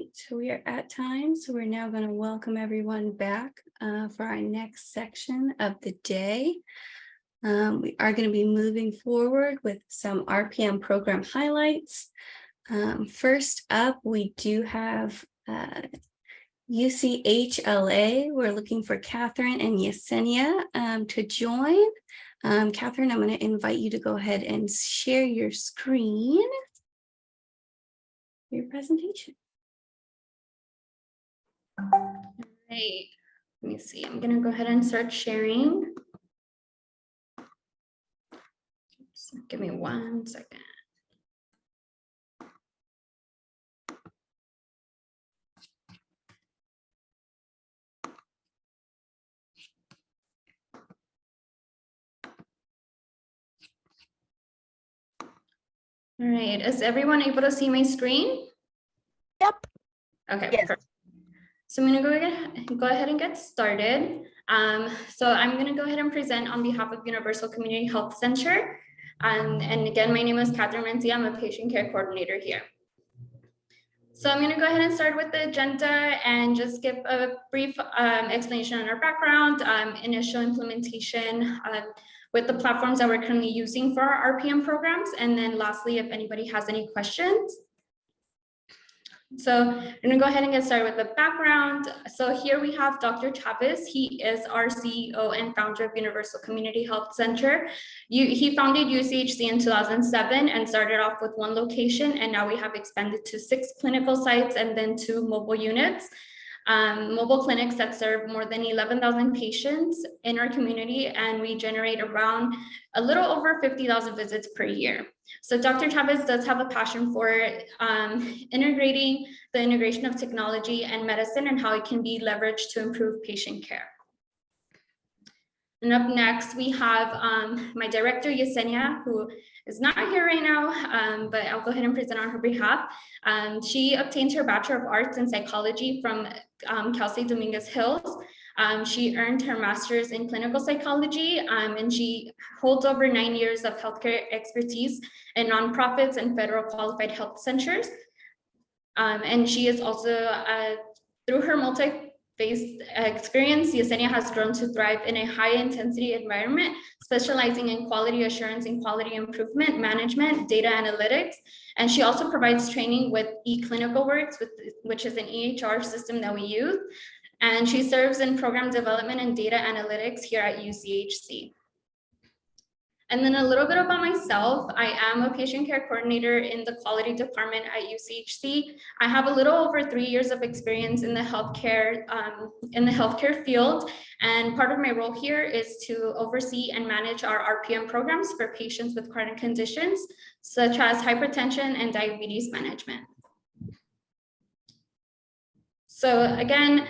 right, so we are at time. So we're now going to welcome everyone back for our next section of the day. We are going to be moving forward with some RPM program highlights. First up, we do have UCHLA. We're looking for Catherine and Yesenia to join. Catherine, I'm going to invite you to go ahead and share your screen, your presentation. Right, let me see. I'm going to go ahead and start sharing. Oops, give me 1 second. All right, is everyone able to see my screen? Yep. Okay, yes. Perfect. So I'm going to go ahead and get started. So I'm going to go ahead and present on behalf of Universal Community Health Center. And again, my name is Catherine Mencia. I'm a patient care coordinator here. So I'm going to go ahead and start with the agenda and just give a brief explanation on our background, initial implementation with the platforms that we're currently using for our RPM programs. And then lastly, if anybody has any questions. So I'm going to go ahead and get started with the background. So here we have Dr. Chavez. He is our CEO and founder of Universal Community Health Center. He founded UCHC in 2007 and started off with 1 location, and now we have expanded to 6 clinical sites and then 2 mobile units. Mobile clinics that serve more than 11,000 patients in our community, and we generate around a little over 50,000 visits per year. So Dr. Chavez does have a passion for integrating the integration of technology and medicine and how it can be leveraged to improve patient care. And up next, we have my director, Yesenia, who is not here right now, but I'll go ahead and present on her behalf. She obtained her Bachelor of Arts in Psychology from Cal State Dominguez Hills. She earned her master's in clinical psychology, and she holds over 9 years of healthcare expertise in nonprofits and federal qualified health centers. And she is also, through her multi-phase experience, Yesenia has grown to thrive in a high-intensity environment, specializing in quality assurance and quality improvement, management, data analytics. And she also provides training with eClinicalWorks, which is an EHR system that we use. And she serves in program development and data analytics here at UCHC. And then a little bit about myself. I am a patient care coordinator in the quality department at UCHC. I have a little over 3 years of experience in the healthcare field. And part of my role here is to oversee and manage our RPM programs for patients with chronic conditions, such as hypertension and diabetes management. So again,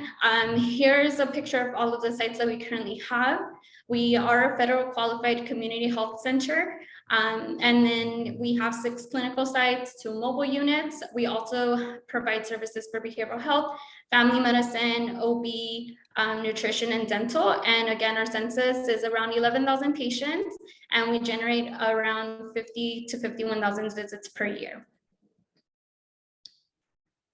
here's a picture of all of the sites that we currently have. We are a federal qualified community health center, and then we have 6 clinical sites, 2 mobile units. We also provide services for behavioral health, family medicine, OB, nutrition, and dental. And again, our census is around 11,000 patients, and we generate around 50 to 51,000 visits per year.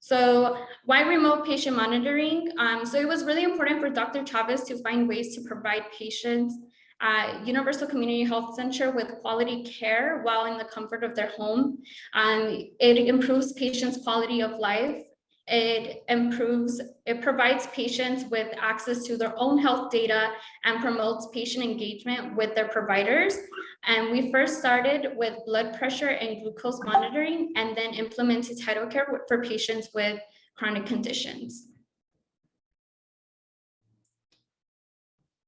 So why remote patient monitoring? So it was really important for Dr. Chavez to find ways to provide patients at Universal Community Health Center with quality care while in the comfort of their home. It improves patients' quality of life. It provides patients with access to their own health data and promotes patient engagement with their providers. And we first started with blood pressure and glucose monitoring, and then implemented Tidal Care for patients with chronic conditions.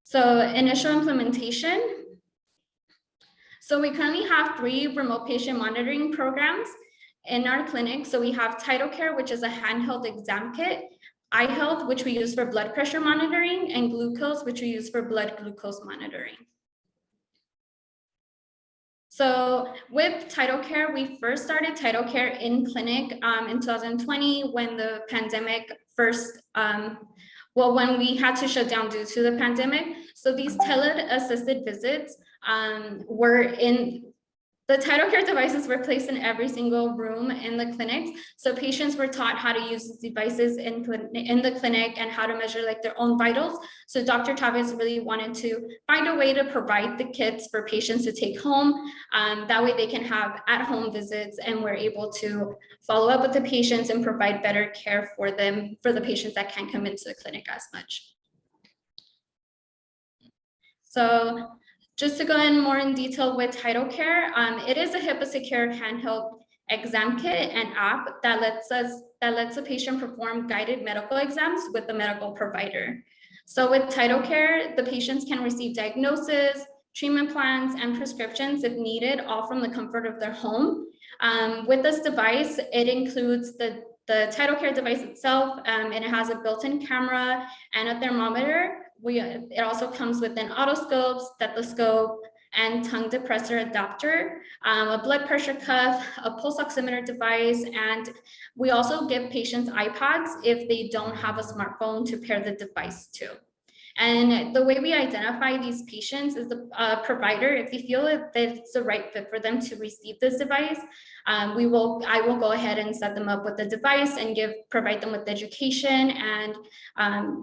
So initial implementation. So we currently have 3 remote patient monitoring programs in our clinic. So we have Tidal Care, which is a handheld exam kit, iHealth, which we use for blood pressure monitoring, and Glucose, which we use for blood glucose monitoring. So with Tidal Care, we first started Tidal Care in clinic in 2020 when the pandemic first, when we had to shut down due to the pandemic. So these tele-assisted visits were in The TidalCare devices were placed in every single room in the clinics. So patients were taught how to use the devices in the clinic and how to measure like their own vitals. So Dr. Chavez really wanted to find a way to provide the kits for patients to take home. That way they can have at-home visits, and we're able to follow up with the patients and provide better care for them, for the patients that can't come into the clinic as much. So just to go in more in detail with TidalCare, it is a HIPAA secure handheld exam kit and app that lets a patient perform guided medical exams with the medical provider. So with TidalCare, the patients can receive diagnosis, treatment plans, and prescriptions if needed, all from the comfort of their home. With this device, it includes the TidalCare device itself, and it has a built-in camera and a thermometer. It also comes with an otoscope, stethoscope, and tongue depressor adapter, a blood pressure cuff, a pulse oximeter device, and we also give patients iPads if they don't have a smartphone to pair the device to. And the way we identify these patients is the provider, if they feel that it's the right fit for them to receive this device, I will go ahead and set them up with the device and provide them with education, and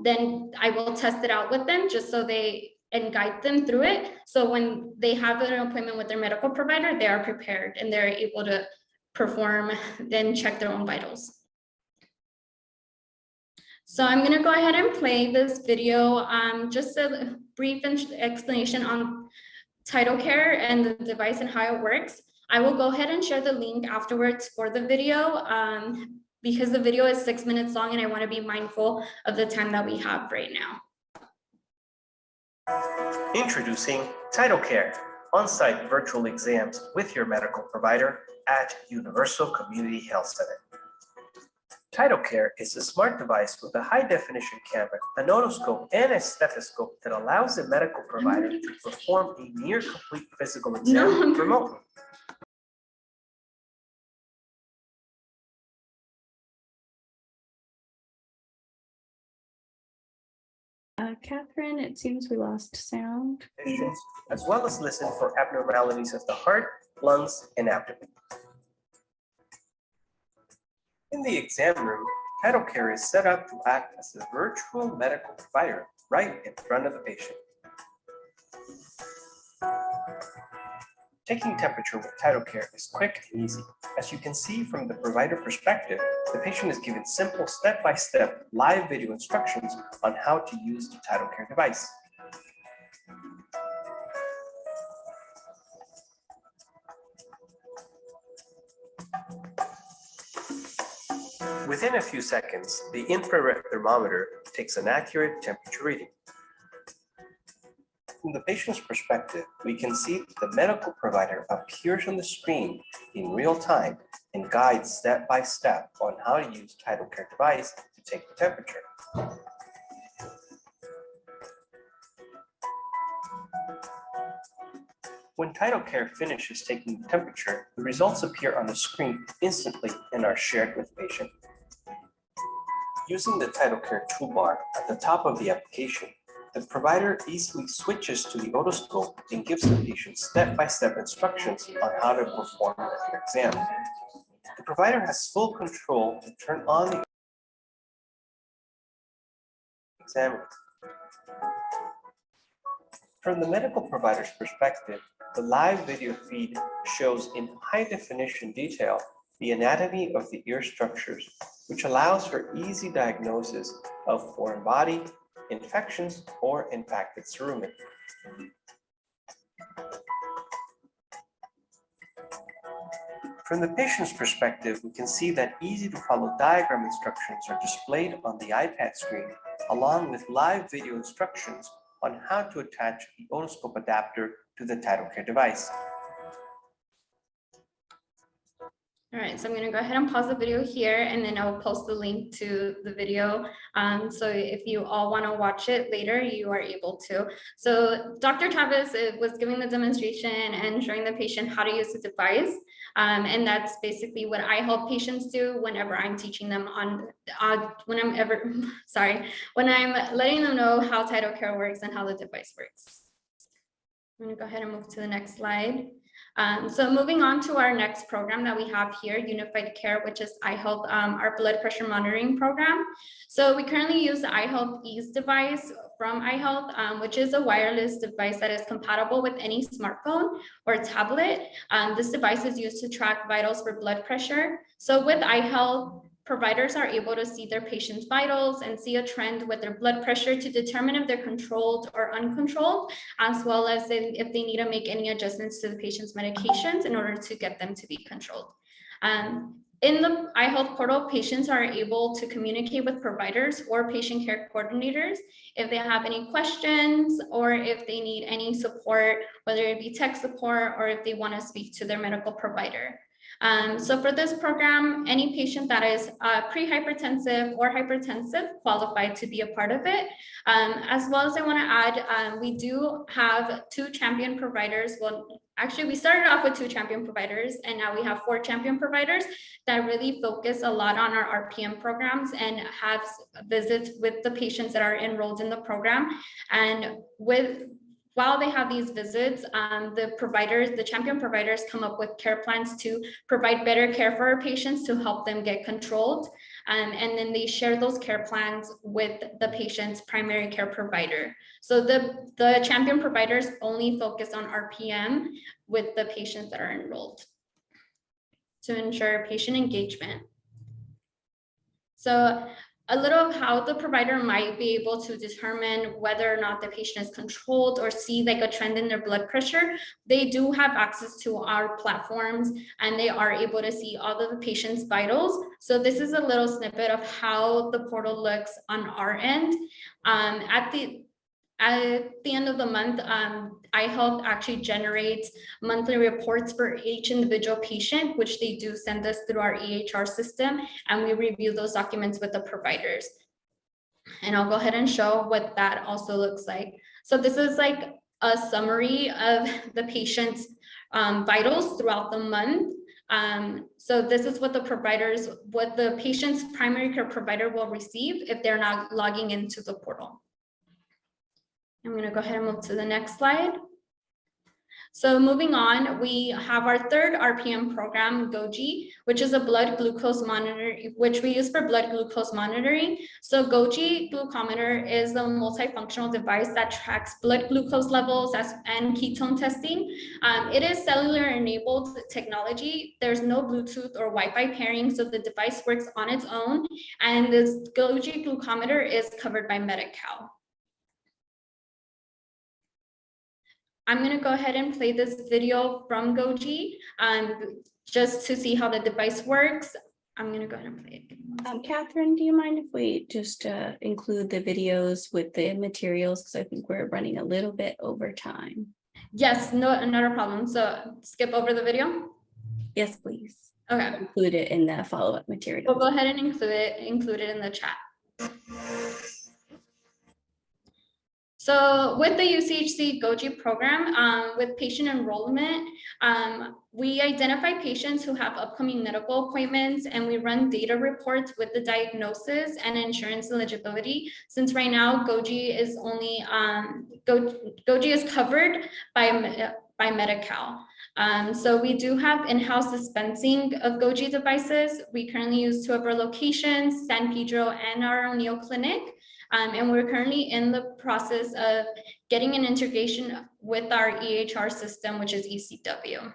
then I will test it out with them just so and guide them through it. So when they have an appointment with their medical provider, they are prepared and they're able to perform, then check their own vitals. So I'm going to go ahead and play this video, just a brief explanation on TidalCare and the device and how it works. I will go ahead and share the link afterwards for the video, because the video is 6 minutes long and I want to be mindful of the time that we have right now. Introducing TidalCare, on-site virtual exams with your medical provider at Universal Community Health Center. TidalCare is a smart device with a high-definition camera, an otoscope, and a stethoscope that allows the medical provider to perform a near-complete physical exam remotely. Catherine, it seems we lost sound. Patients, as well as listen for abnormalities of the heart, lungs, and abdomen. In the exam room, TidalCare is set up to act as a virtual medical provider right in front of the patient. Taking temperature with TidalCare is quick and easy. As you can see from the provider perspective, the patient is given simple step-by-step live video instructions on how to use the TidalCare device. Within a few seconds, the infrared thermometer takes an accurate temperature reading. From the patient's perspective, we can see that the medical provider appears on the screen in real time and guides step by step on how to use TidalCare device to take the temperature. When TidalCare finishes taking the temperature, the results appear on the screen instantly and are shared with the patient. Using the TidalCare toolbar at the top of the application, the provider easily switches to the otoscope and gives the patient step-by-step instructions on how to perform their exam. The provider has full control to turn on the examiner. From the medical provider's perspective, the live video feed shows in high-definition detail the anatomy of the ear structures, which allows for easy diagnosis of foreign body, infections, or impacted cerumen. From the patient's perspective, we can see that easy-to-follow diagram instructions are displayed on the iPad screen, along with live video instructions on how to attach the otoscope adapter to the TidalCare device. All right, so I'm going to go ahead and pause the video here, and then I'll post the link to the video. So if you all want to watch it later, you are able to. So Dr. Chavez was giving the demonstration and showing the patient how to use the device. And that's basically what I help patients do whenever I'm teaching them on, when I'm letting them know how TidalCare works and how the device works. I'm going to go ahead and move to the next slide. So moving on to our next program that we have here, Unified Care, which is iHealth, our blood pressure monitoring program. So we currently use the iHealth Ease device from iHealth, which is a wireless device that is compatible with any smartphone or tablet. This device is used to track vitals for blood pressure. So with iHealth, providers are able to see their patient's vitals and see a trend with their blood pressure to determine if they're controlled or uncontrolled, as well as if they need to make any adjustments to the patient's medications in order to get them to be controlled. In the iHealth portal, patients are able to communicate with providers or patient care coordinators if they have any questions or if they need any support, whether it be tech support or if they want to speak to their medical provider. So for this program, any patient that is pre-hypertensive or hypertensive qualified to be a part of it. As well as I want to add, we do have 2 champion providers. Well, actually, we started off with 2 champion providers, and now we have 4 champion providers that really focus a lot on our RPM programs and have visits with the patients that are enrolled in the program. And while they have these visits, the champion providers come up with care plans to provide better care for our patients to help them get controlled. And then they share those care plans with the patient's primary care provider. So the champion providers only focus on RPM with the patients that are enrolled to ensure patient engagement. So a little of how the provider might be able to determine whether or not the patient is controlled or see like a trend in their blood pressure. They do have access to our platforms and they are able to see all of the patient's vitals. So this is a little snippet of how the portal looks on our end. At the end of the month, iHealth actually generates monthly reports for each individual patient, which they do send us through our EHR system, and we review those documents with the providers. And I'll go ahead and show what that also looks like. So this is like a summary of the patient's vitals throughout the month. So this is what the patient's primary care provider will receive if they're not logging into the portal. I'm going to go ahead and move to the next slide. So moving on, we have our 3rd RPM program, GOGI, which is a blood glucose monitor, which we use for blood glucose monitoring. So GOGI glucometer is a multifunctional device that tracks blood glucose levels and ketone testing. It is cellular enabled technology. There's no Bluetooth or Wi-Fi pairing, so the device works on its own. And this GOGI glucometer is covered by Medi-Cal. I'm going to go ahead and play this video from GOGI just to see how the device works. I'm going to go ahead and play it. Catherine, do you mind if we just include the videos with the materials? Because I think we're running a little bit over time. Yes, no, not a problem. So skip over the video. Yes, please. Okay. Include it in the follow-up material. We'll go ahead and include it in the chat. So with the UCHC GOGI program, with patient enrollment, we identify patients who have upcoming medical appointments and we run data reports with the diagnosis and insurance eligibility. Since right now GOGI is only, GOGI is covered by Medi-Cal. So we do have in-house dispensing of GOGI devices. We currently use 2 of our locations, San Pedro and our O'Neill clinic. And we're currently in the process of getting an integration with our EHR system, which is ECW.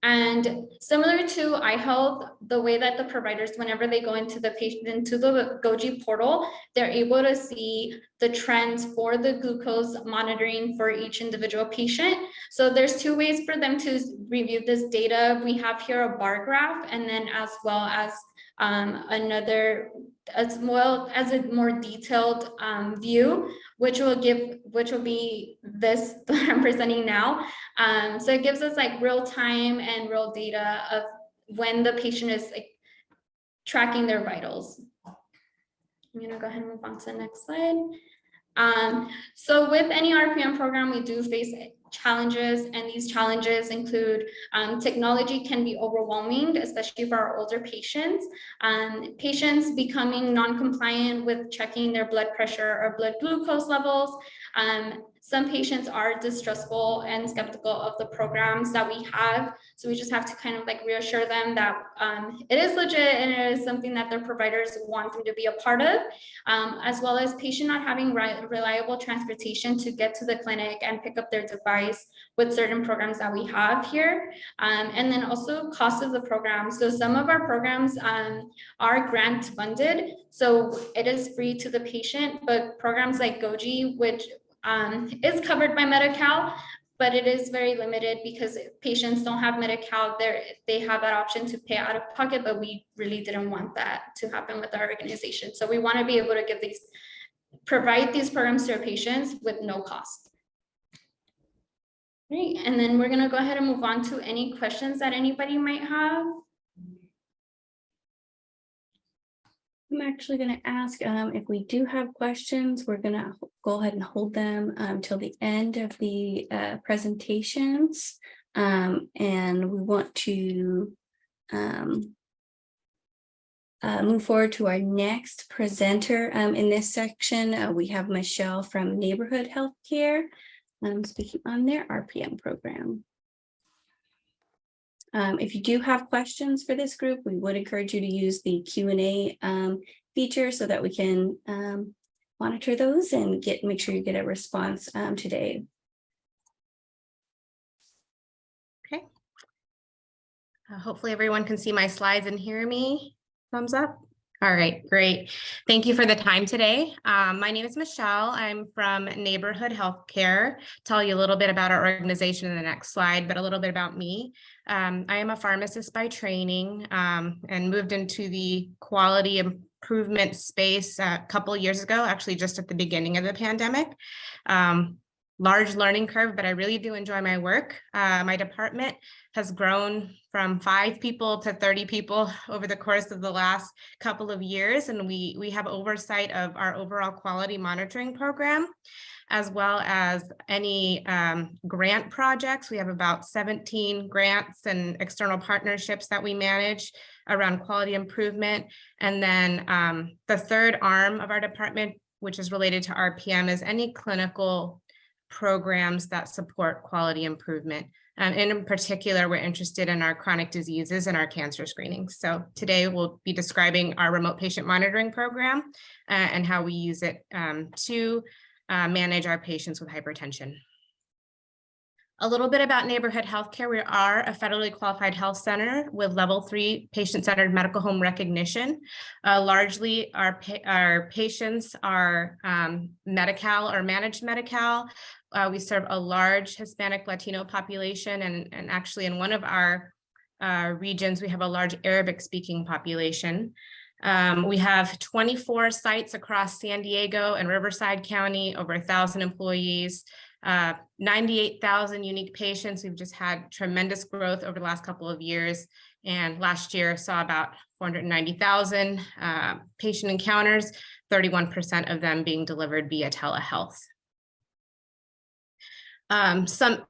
And similar to iHealth, the way that the providers, whenever they go into the GOGI portal, they're able to see the trends for the glucose monitoring for each individual patient. So there's 2 ways for them to review this data. We have here a bar graph, and then as well as another, as well as a more detailed view, which will be this that I'm presenting now. So it gives us like real time and real data of when the patient is like tracking their vitals. I'm gonna go ahead and move on to the next slide. So with any RPM program, we do face challenges, and these challenges include technology can be overwhelming, especially for our older patients. Patients becoming non-compliant with checking their blood pressure or blood glucose levels. Some patients are distrustful and skeptical of the programs that we have. So we just have to kind of like reassure them that it is legit and it is something that their providers want them to be a part of, as well as patient not having reliable transportation to get to the clinic and pick up their device with certain programs that we have here. And then also cost of the program. So some of our programs are grant funded, so it is free to the patient, but programs like Goji, which is covered by Medi-Cal, but it is very limited because patients don't have Medi-Cal. They have that option to pay out of pocket, but we really didn't want that to happen with our organization. So we want to be able to provide these programs to our patients with no cost. Great, and then we're going to go ahead and move on to any questions that anybody might have. I'm actually going to ask if we do have questions, we're going to go ahead and hold them till the end of the presentations. And we want to move forward to our next presenter. In this section, we have Michelle from Neighborhood Healthcare speaking on their RPM program. If you do have questions for this group, we would encourage you to use the Q&A feature so that we can monitor those and make sure you get a response today. Okay. Hopefully everyone can see my slides and hear me. Thumbs up. All right, great. Thank you for the time today. My name is Michelle. I'm from Neighborhood Healthcare. Tell you a little bit about our organization in the next slide, but a little bit about me. I am a pharmacist by training and moved into the quality improvement space a couple of years ago, actually just at the beginning of the pandemic. Large learning curve, but I really do enjoy my work. My department has grown from 5 people to 30 people over the course of the last couple of years, and we have oversight of our overall quality monitoring program, as well as any grant projects. We have about 17 grants and external partnerships that we manage around quality improvement. And then the third arm of our department, which is related to RPM, is any clinical programs that support quality improvement. And in particular, we're interested in our chronic diseases and our cancer screenings. So today we'll be describing our remote patient monitoring program and how we use it to manage our patients with hypertension. A little bit about Neighborhood Healthcare. We are a federally qualified health center with level 3 patient-centered medical home recognition. Largely our patients are Medi-Cal or managed Medi-Cal. We serve a large Hispanic Latino population, and actually in one of our regions, we have a large Arabic speaking population. We have 24 sites across San Diego and Riverside County, over 1,000 employees, 98,000 unique patients. We've just had tremendous growth over the last couple of years. And last year saw about 490,000 patient encounters, 31% of them being delivered via telehealth. Some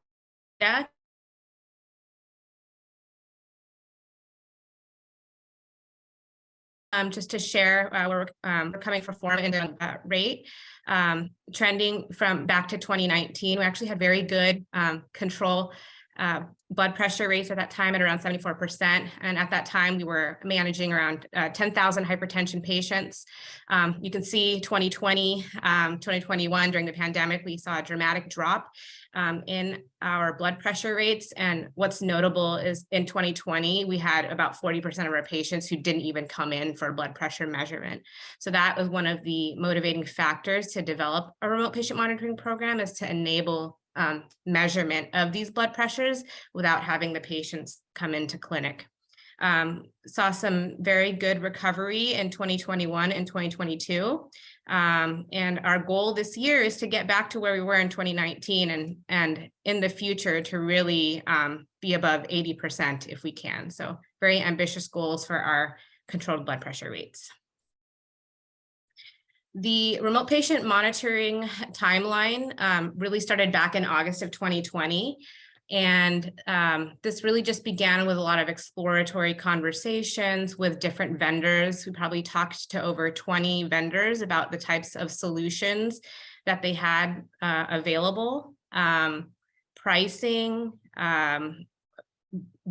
data. Just to share where we're coming from in the rate, trending from back to 2019. We actually had very good control blood pressure rates at that time at around 74%. And at that time, we were managing around 10,000 hypertension patients. You can see 2020, 2021, during the pandemic, we saw a dramatic drop in our blood pressure rates. And what's notable is in 2020, we had about 40% of our patients who didn't even come in for a blood pressure measurement. So that was one of the motivating factors to develop a remote patient monitoring program, is to enable measurement of these blood pressures without having the patients come into clinic. Saw some very good recovery in 2021 and 2022. And our goal this year is to get back to where we were in 2019 and in the future to really be above 80% if we can. So very ambitious goals for our controlled blood pressure rates. The remote patient monitoring timeline really started back in August of 2020. And this really just began with a lot of exploratory conversations with different vendors. We probably talked to over 20 vendors about the types of solutions that they had available, pricing,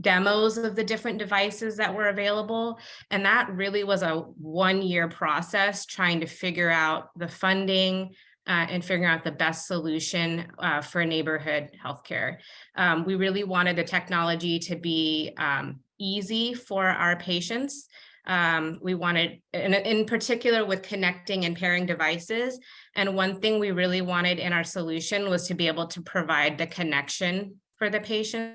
demos of the different devices that were available. And that really was a 1-year process trying to figure out the funding and figuring out the best solution for neighborhood healthcare. We really wanted the technology to be easy for our patients. We wanted, in particular with connecting and pairing devices. And one thing we really wanted in our solution was to be able to provide the connection for the patient,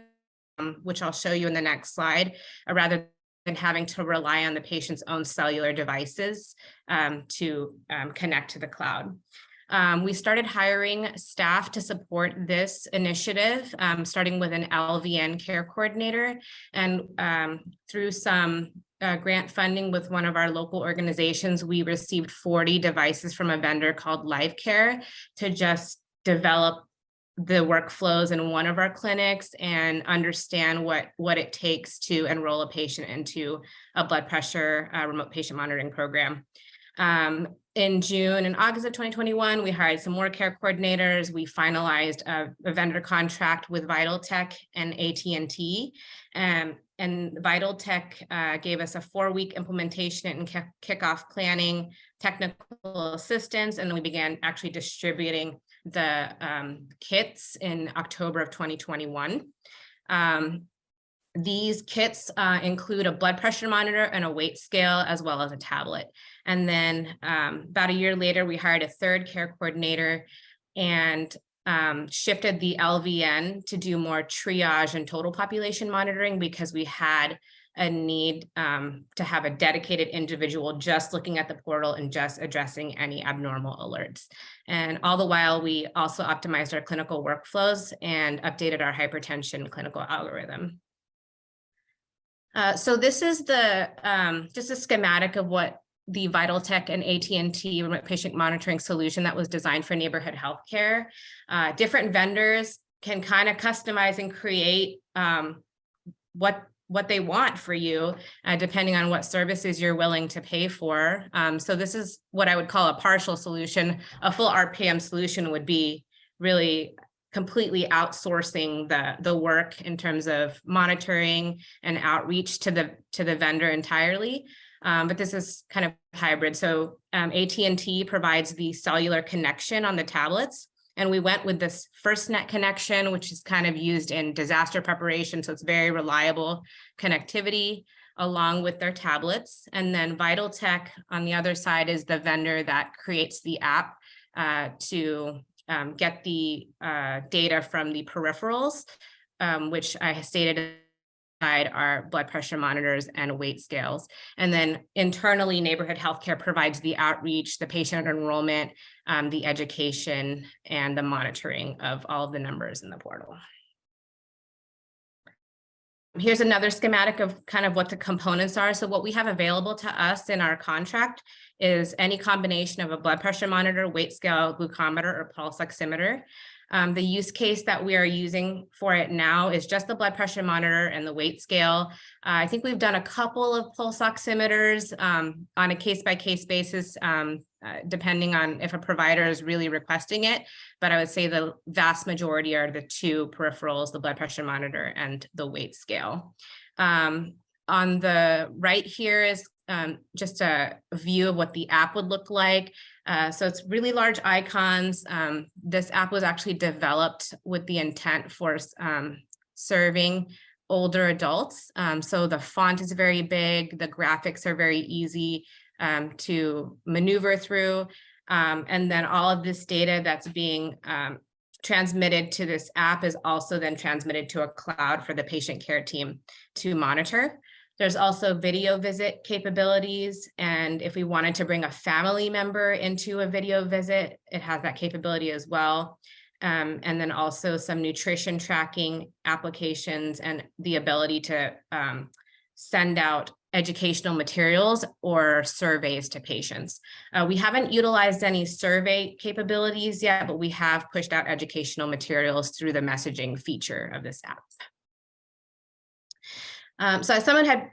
which I'll show you in the next slide, rather than having to rely on the patient's own cellular devices to connect to the cloud. We started hiring staff to support this initiative, starting with an LVN care coordinator, and through some grant funding with one of our local organizations, we received 40 devices from a vendor called Life Care to just develop the workflows in one of our clinics and understand what it takes to enroll a patient into a blood pressure remote patient monitoring program. In June and August of 2021, we hired some more care coordinators. We finalized a vendor contract with VitalTech and AT&T. And VitalTech gave us a 4-week implementation and kickoff planning, technical assistance, and then we began actually distributing the kits in October of 2021. These kits include a blood pressure monitor and a weight scale, as well as a tablet. And then about a year later, we hired a 3rd care coordinator and shifted the LVN to do more triage and total population monitoring, because we had a need to have a dedicated individual just looking at the portal and just addressing any abnormal alerts. And all the while, we also optimized our clinical workflows and updated our hypertension clinical algorithm. So this is the just a schematic of what the VitalTech and AT&T remote patient monitoring solution that was designed for neighborhood healthcare. Different vendors can kind of customize and create what they want for you, depending on what services you're willing to pay for. So this is what I would call a partial solution. A full RPM solution would be really completely outsourcing the work in terms of monitoring and outreach to the vendor entirely. But this is kind of hybrid. So AT&T provides the cellular connection on the tablets. And we went with this FirstNet connection, which is kind of used in disaster preparation. So it's very reliable connectivity along with their tablets. And then VitalTech on the other side is the vendor that creates the app to get the data from the peripherals, which I stated are blood pressure monitors and weight scales. And then internally, neighborhood healthcare provides the outreach, the patient enrollment, the education, and the monitoring of all of the numbers in the portal. Here's another schematic of kind of what the components are. So what we have available to us in our contract is any combination of a blood pressure monitor, weight scale, glucometer, or pulse oximeter. The use case that we are using for it now is just the blood pressure monitor and the weight scale. I think we've done a couple of pulse oximeters on a case-by-case basis, depending on if a provider is really requesting it. But I would say the vast majority are the 2 peripherals, the blood pressure monitor and the weight scale. On the right here is just a view of what the app would look like. So it's really large icons. This app was actually developed with the intent for serving older adults. So the font is very big, the graphics are very easy to maneuver through. And then all of this data that's being transmitted to this app is also then transmitted to a cloud for the patient care team to monitor. There's also video visit capabilities. And if we wanted to bring a family member into a video visit, it has that capability as well. And then also some nutrition tracking applications and the ability to send out educational materials or surveys to patients. We haven't utilized any survey capabilities yet, but we have pushed out educational materials through the messaging feature of this app. So as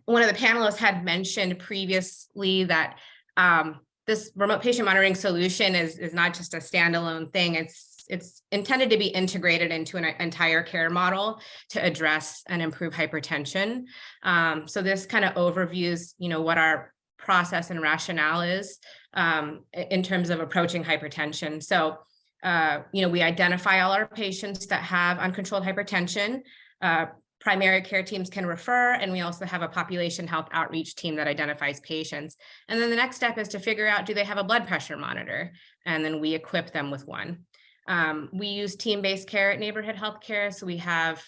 one of the panelists had mentioned previously that this remote patient monitoring solution is not just a standalone thing. It's intended to be integrated into an entire care model to address and improve hypertension. So this kind of overviews, what our process and rationale is in terms of approaching hypertension. So, we identify all our patients that have uncontrolled hypertension. Primary care teams can refer, and we also have a population health outreach team that identifies patients. And then the next step is to figure out, do they have a blood pressure monitor? And then we equip them with one. We use team-based care at Neighborhood Healthcare. So we have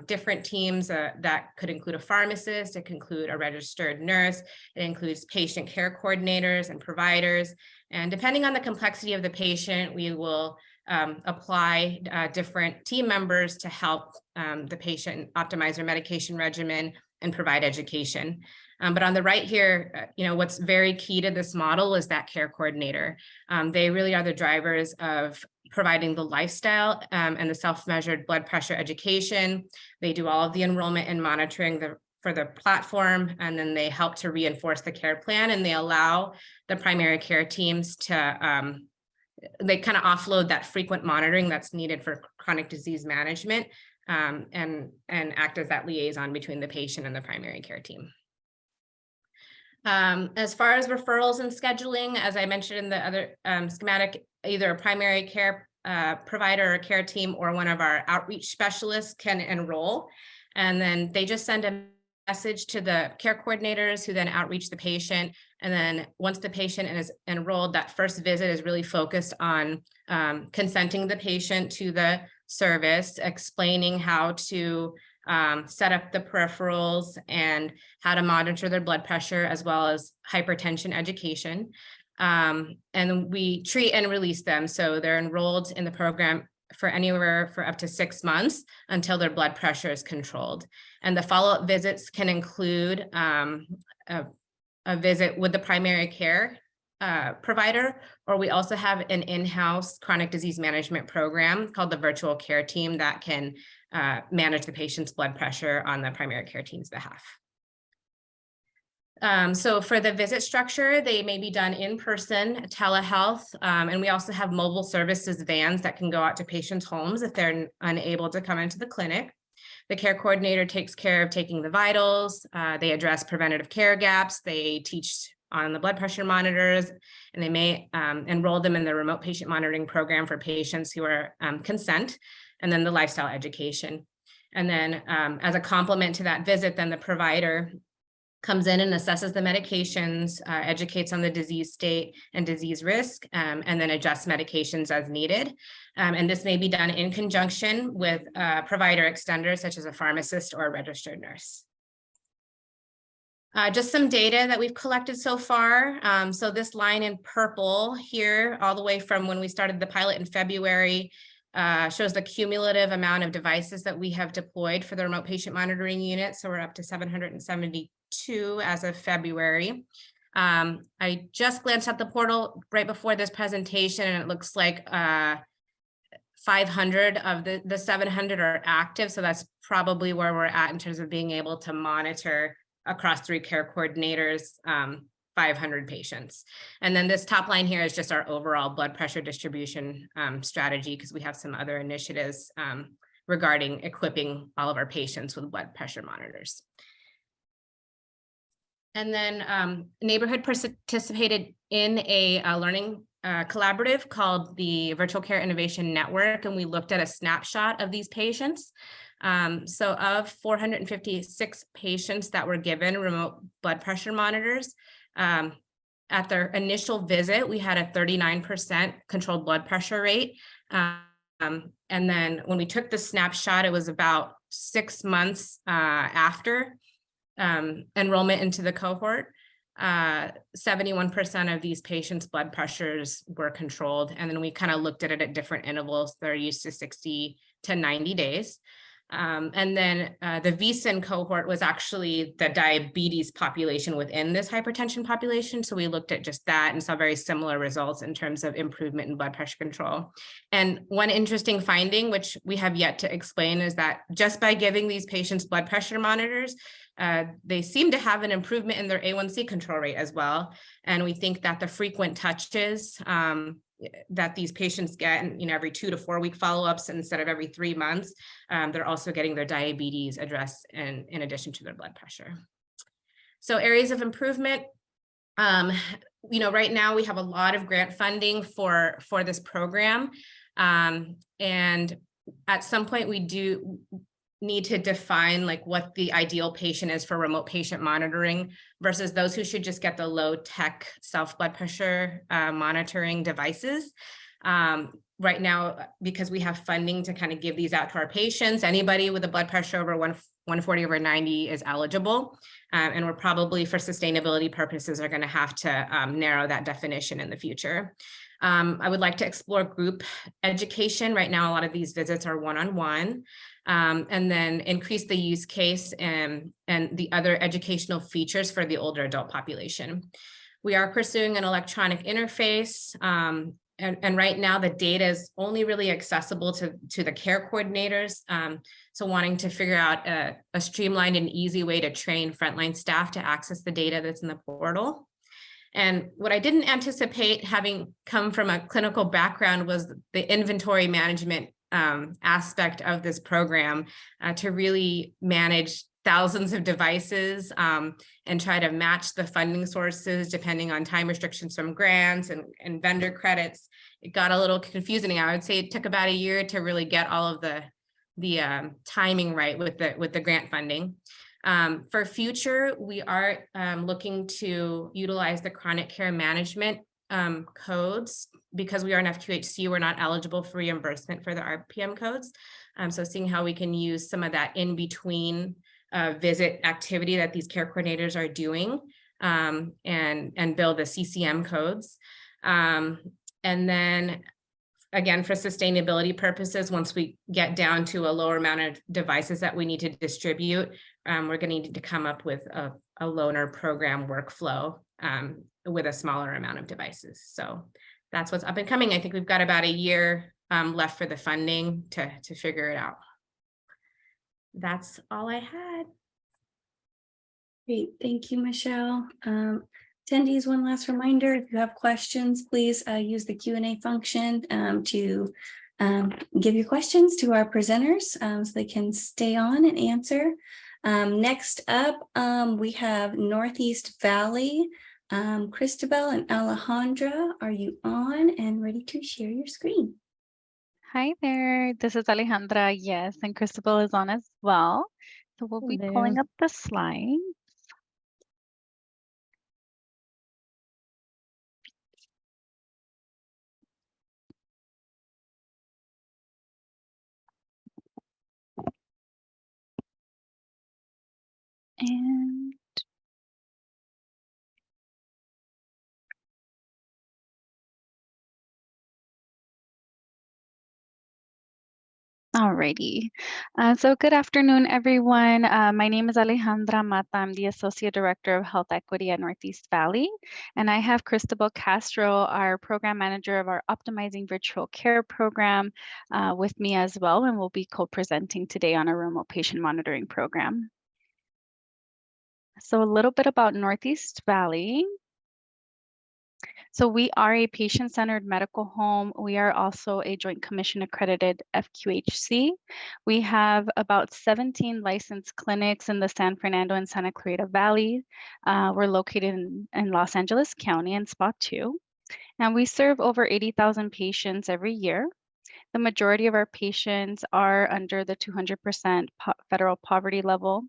different teams that could include a pharmacist, it could include a registered nurse, it includes patient care coordinators and providers. And depending on the complexity of the patient, we will apply different team members to help the patient optimize their medication regimen and provide education. But on the right here, what's very key to this model is that care coordinator. They really are the drivers of providing the lifestyle and the self-measured blood pressure education. They do all of the enrollment and monitoring for the platform, and then they help to reinforce the care plan, and they allow the primary care teams to they kind of offload that frequent monitoring that's needed for chronic disease management and act as that liaison between the patient and the primary care team. As far as referrals and scheduling, as I mentioned in the other schematic, either a primary care provider or care team or one of our outreach specialists can enroll, and then they just send a message to the care coordinators who then outreach the patient. And then once the patient is enrolled, that first visit is really focused on consenting the patient to the service, explaining how to set up the peripherals and how to monitor their blood pressure, as well as hypertension education. And we treat and release them. So they're enrolled in the program for anywhere for up to 6 months until their blood pressure is controlled. And the follow-up visits can include a visit with the primary care provider, or we also have an in-house chronic disease management program called the virtual care team that can manage the patient's blood pressure on the primary care team's behalf. So for the visit structure, they may be done in person, telehealth, and we also have mobile services vans that can go out to patients' homes if they're unable to come into the clinic. The care coordinator takes care of taking the vitals, they address preventative care gaps, they teach on the blood pressure monitors, and they may enroll them in the remote patient monitoring program for patients who are consent, and then the lifestyle education. And then as a complement to that visit, then the provider comes in and assesses the medications, educates on the disease state and disease risk, and then adjusts medications as needed. And this may be done in conjunction with provider extenders, such as a pharmacist or a registered nurse. Just some data that we've collected so far. So this line in purple here, all the way from when we started the pilot in February, shows the cumulative amount of devices that we have deployed for the remote patient monitoring unit. So we're up to 772 as of February. I just glanced at the portal right before this presentation, and it looks like 500 of the 700 are active. So that's probably where we're at in terms of being able to monitor across 3 care coordinators, 500 patients. And then this top line here is just our overall blood pressure distribution strategy, because we have some other initiatives regarding equipping all of our patients with blood pressure monitors. And then Neighborhood participated in a learning collaborative called the Virtual Care Innovation Network, and we looked at a snapshot of these patients. So of 456 patients that were given remote blood pressure monitors, at their initial visit, we had a 39% controlled blood pressure rate. And then when we took the snapshot, it was about 6 months after enrollment into the cohort. 71% of these patients' blood pressures were controlled. And then we kind of looked at it at different intervals. They're used to 60 to 90 days. And then the VSIN cohort was actually the diabetes population within this hypertension population. So we looked at just that and saw very similar results in terms of improvement in blood pressure control. And one interesting finding, which we have yet to explain, is that just by giving these patients blood pressure monitors, they seem to have an improvement in their A1C control rate as well. And we think that the frequent touches that these patients get, every 2 to 4 week follow-ups instead of every 3 months, they're also getting their diabetes addressed in addition to their blood pressure. So areas of improvement, right now we have a lot of grant funding for this program. And at some point we do need to define like what the ideal patient is for remote patient monitoring versus those who should just get the low tech self blood pressure monitoring devices. Right now, because we have funding to kind of give these out to our patients, anybody with a blood pressure over 140/90 is eligible. And we're probably, for sustainability purposes, are going to have to narrow that definition in the future. I would like to explore group education. Right now, a lot of these visits are one-on-one. And then increase the use case and the other educational features for the older adult population. We are pursuing an electronic interface. And right now the data is only really accessible to the care coordinators. So wanting to figure out a streamlined and easy way to train frontline staff to access the data that's in the portal. And what I didn't anticipate, having come from a clinical background, was the inventory management aspect of this program, to really manage thousands of devices and try to match the funding sources depending on time restrictions from grants and vendor credits. It got a little confusing. I would say it took about a year to really get all of the timing right with the grant funding. For future, we are looking to utilize the chronic care management codes. Because we are an FQHC, we're not eligible for reimbursement for the RPM codes. So seeing how we can use some of that in between visit activity that these care coordinators are doing and build the CCM codes. And then again, for sustainability purposes, once we get down to a lower amount of devices that we need to distribute, we're going to need to come up with a loaner program workflow with a smaller amount of devices. So that's what's up and coming. I think we've got about a year left for the funding to figure it out. That's all I had. Great, thank you, Michelle. Attendees, one last reminder, if you have questions, please use the Q&A function to give your questions to our presenters so they can stay on and answer. Next up, we have Northeast Valley. Cristobal and Alejandra, are you on and ready to share your screen? Hi there, this is Alejandra, yes, and Cristobal is on as well. So we'll be pulling up the slide. And alrighty. So good afternoon, everyone. My name is Alejandra Mata. I'm the Associate Director of Health Equity at Northeast Valley. And I have Cristobal Castro, our Program Manager of our Optimizing Virtual Care Program, with me as well. And we'll be co-presenting today on a remote patient monitoring program. So a little bit about Northeast Valley. So we are a patient-centered medical home. We are also a Joint Commission accredited FQHC. We have about 17 licensed clinics in the San Fernando and Santa Clarita Valley. We're located in Los Angeles County in Spot 2. And we serve over 80,000 patients every year. The majority of our patients are under the 200% federal poverty level.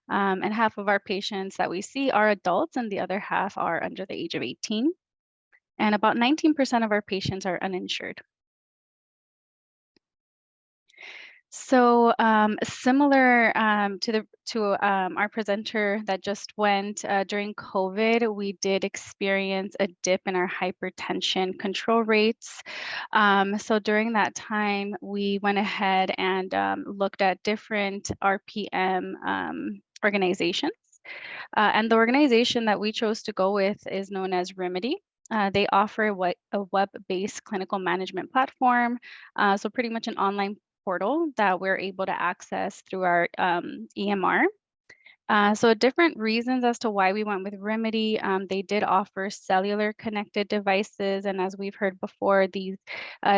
And half of our patients that we see are adults and the other half are under the age of 18. And about 19% of our patients are uninsured. So similar to our presenter that just went during COVID, we did experience a dip in our hypertension control rates. So during that time, we went ahead and looked at different RPM organizations. And the organization that we chose to go with is known as Remedy. They offer a web-based clinical management platform, so pretty much an online portal that we're able to access through our EMR. So different reasons as to why we went with Remedy. They did offer cellular connected devices, and as we've heard before, these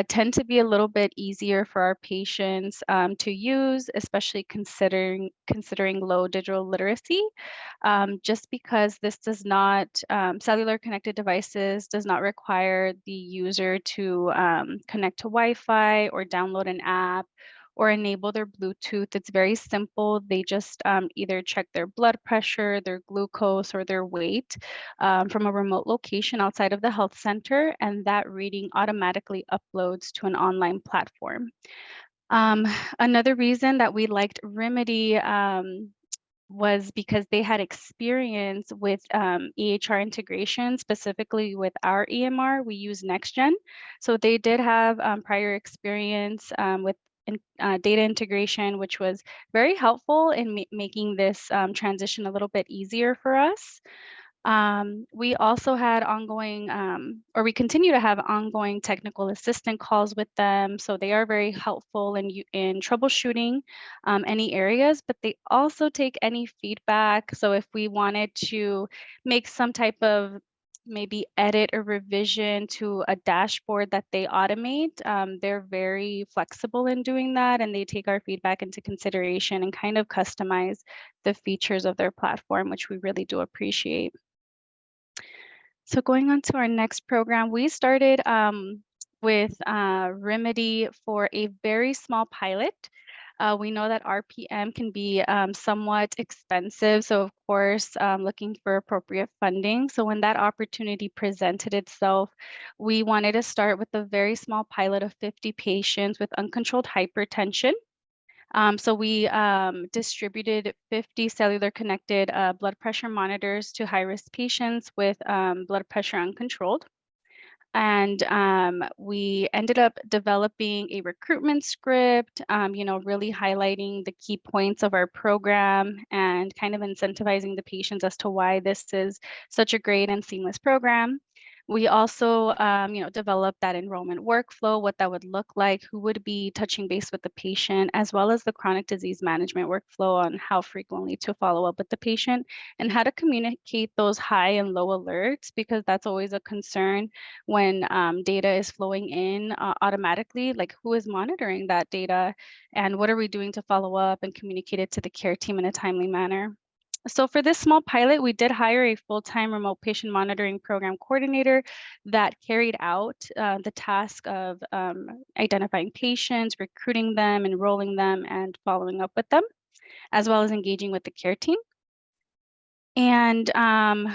tend to be a little bit easier for our patients to use, especially considering low digital literacy. Just because this does not cellular connected devices does not require the user to connect to Wi-Fi or download an app or enable their Bluetooth. It's very simple. They just either check their blood pressure, their glucose, or their weight from a remote location outside of the health center, and that reading automatically uploads to an online platform. Another reason that we liked Remedy was because they had experience with EHR integration, specifically with our EMR. We use NextGen. So they did have prior experience with data integration, which was very helpful in making this transition a little bit easier for us. We also had ongoing, or we continue to have ongoing technical assistant calls with them. So they are very helpful in troubleshooting any areas, but they also take any feedback. So if we wanted to make some type of maybe edit or revision to a dashboard that they automate, they're very flexible in doing that, and they take our feedback into consideration and kind of customize the features of their platform, which we really do appreciate. So going on to our next program, we started with Remedy for a very small pilot. We know that RPM can be somewhat expensive. So of course, looking for appropriate funding. So when that opportunity presented itself, we wanted to start with a very small pilot of 50 patients with uncontrolled hypertension. So we distributed 50 cellular connected blood pressure monitors to high-risk patients with blood pressure uncontrolled. And we ended up developing a recruitment script, really highlighting the key points of our program and kind of incentivizing the patients as to why this is such a great and seamless program. We also, developed that enrollment workflow, what that would look like, who would be touching base with the patient, as well as the chronic disease management workflow on how frequently to follow up with the patient and how to communicate those high and low alerts, because that's always a concern when data is flowing in automatically, like who is monitoring that data and what are we doing to follow up and communicate it to the care team in a timely manner. So for this small pilot, we did hire a full-time remote patient monitoring program coordinator that carried out the task of identifying patients, recruiting them, enrolling them, and following up with them, as well as engaging with the care team. And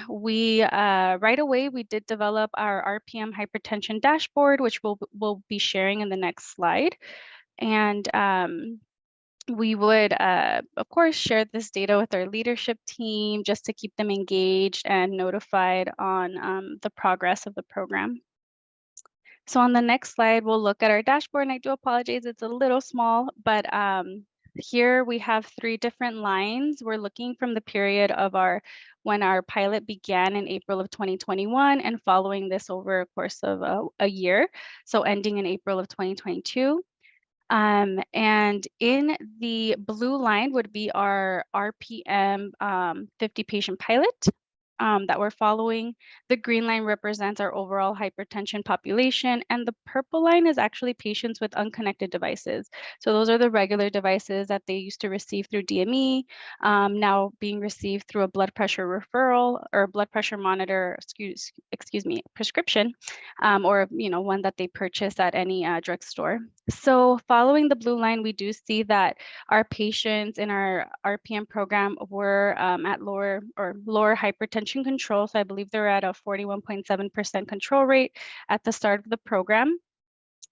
we right away, we did develop our RPM hypertension dashboard, which we'll be sharing in the next slide. And we would, of course, share this data with our leadership team just to keep them engaged and notified on the progress of the program. So on the next slide, we'll look at our dashboard, and I do apologize, it's a little small, but here we have 3 different lines. We're looking from the period of when our pilot began in April of 2021 and following this over a course of a year, so ending in April of 2022. And in the blue line would be our RPM 50 patient pilot that we're following. The green line represents our overall hypertension population, and the purple line is actually patients with unconnected devices. So those are the regular devices that they used to receive through DME, now being received through a blood pressure referral or blood pressure monitor, excuse me, prescription, or one that they purchase at any drugstore. So following the blue line, we do see that our patients in our RPM program were at lower hypertension control. So I believe they're at a 41.7% control rate at the start of the program.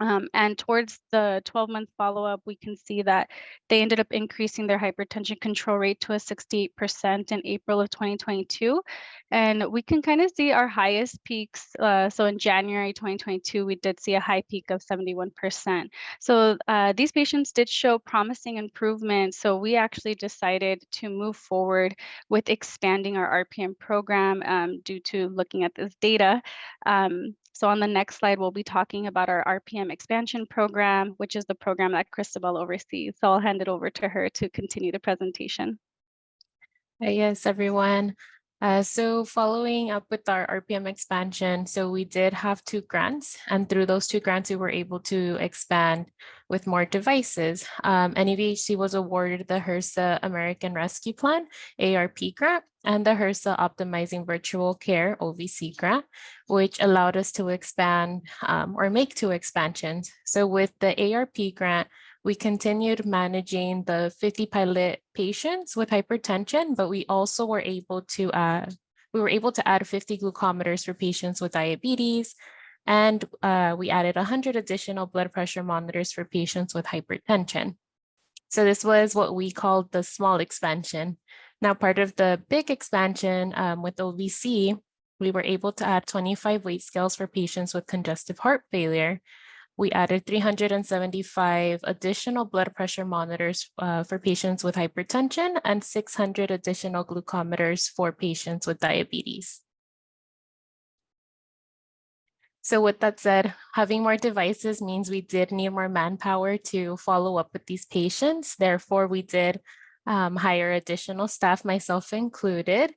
And towards the 12-month follow-up, we can see that they ended up increasing their hypertension control rate to a 68% in April of 2022. And we can kind of see our highest peaks. So in January 2022, we did see a high peak of 71%. So these patients did show promising improvement. So we actually decided to move forward with expanding our RPM program due to looking at this data. So on the next slide, we'll be talking about our RPM expansion program, which is the program that Cristobal oversees. So I'll hand it over to her to continue the presentation. Yes, everyone. So following up with our RPM expansion, so we did have 2 grants, and through those 2 grants, we were able to expand with more devices. NEVHC was awarded the HRSA American Rescue Plan, ARP grant, and the HRSA Optimizing Virtual Care, OVC grant, which allowed us to expand or make 2 expansions. So with the ARP grant, we continued managing the 50 pilot patients with hypertension, but we also were able to add 50 glucometers for patients with diabetes, and we added 100 additional blood pressure monitors for patients with hypertension. So this was what we called the small expansion. Now, part of the big expansion with OVC, we were able to add 25 weight scales for patients with congestive heart failure. We added 375 additional blood pressure monitors for patients with hypertension and 600 additional glucometers for patients with diabetes. So with that said, having more devices means we did need more manpower to follow up with these patients. Therefore, we did hire additional staff, myself included.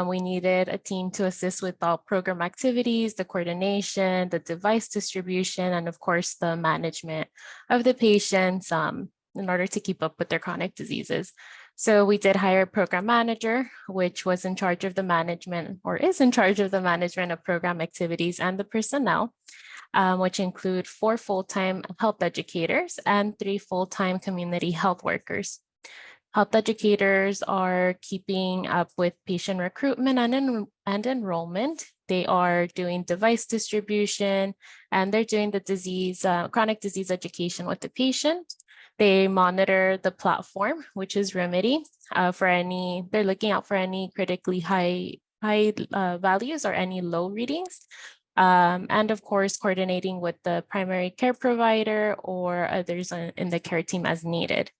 We needed a team to assist with all program activities, the coordination, the device distribution, and of course, the management of the patients in order to keep up with their chronic diseases. So we did hire a program manager, which was in charge of the management or is in charge of the management of program activities and the personnel, which include 4 full-time health educators and 3 full-time community health workers. Health educators are keeping up with patient recruitment and enrollment. They are doing device distribution, and they're doing the chronic disease education with the patient. They monitor the platform, which is Remedy, they're looking out for any critically high values or any low readings. And of course, coordinating with the primary care provider or others in the care team as needed.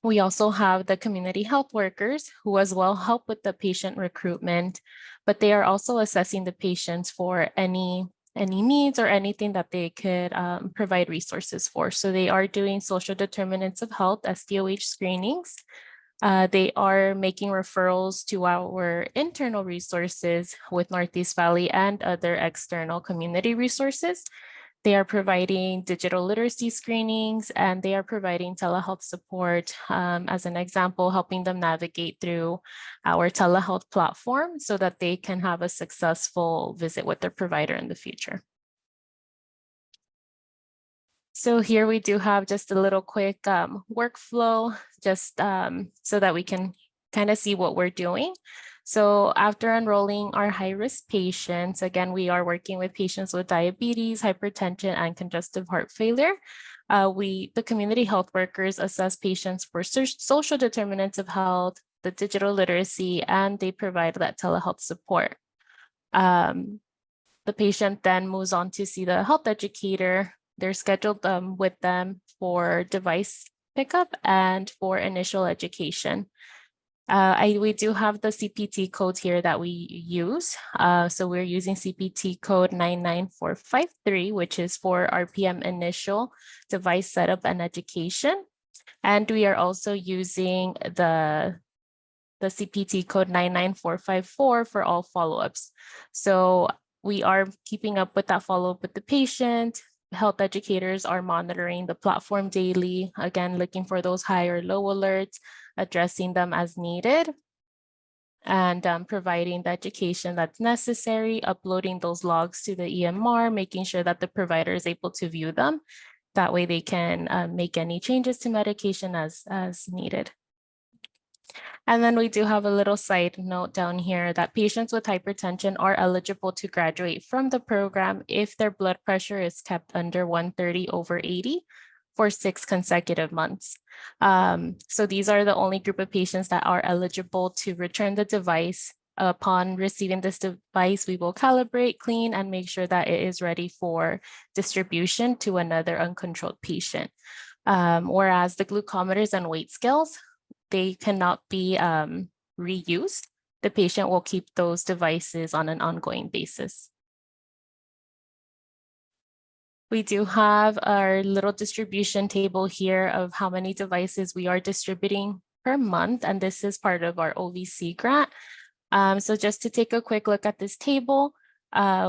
We also have the community health workers who as well help with the patient recruitment, but they are also assessing the patients for any needs or anything that they could provide resources for. So they are doing social determinants of health, SDOH screenings. They are making referrals to our internal resources with Northeast Valley and other external community resources. They are providing digital literacy screenings, and they are providing telehealth support, as an example, helping them navigate through our telehealth platform so that they can have a successful visit with their provider in the future. So here we do have just a little quick workflow, just so that we can kind of see what we're doing. So after enrolling our high-risk patients, again, we are working with patients with diabetes, hypertension, and congestive heart failure. The community health workers assess patients for social determinants of health, the digital literacy, and they provide that telehealth support. The patient then moves on to see the health educator. They're scheduled with them for device pickup and for initial education. We do have the CPT code here that we use. So we're using CPT code 99453, which is for RPM initial device setup and education. And we are also using the CPT code 99454 for all follow-ups. So we are keeping up with that follow-up with the patient. Health educators are monitoring the platform daily, again, looking for those high or low alerts, addressing them as needed, and providing the education that's necessary, uploading those logs to the EMR, making sure that the provider is able to view them. That way they can make any changes to medication as needed. And then we do have a little side note down here that patients with hypertension are eligible to graduate from the program if their blood pressure is kept under 130/80 for 6 consecutive months. So these are the only group of patients that are eligible to return the device. Upon receiving this device, we will calibrate, clean, and make sure that it is ready for distribution to another uncontrolled patient. Whereas the glucometers and weight scales, they cannot be reused. The patient will keep those devices on an ongoing basis. We do have our little distribution table here of how many devices we are distributing per month, and this is part of our OVC grant. So just to take a quick look at this table,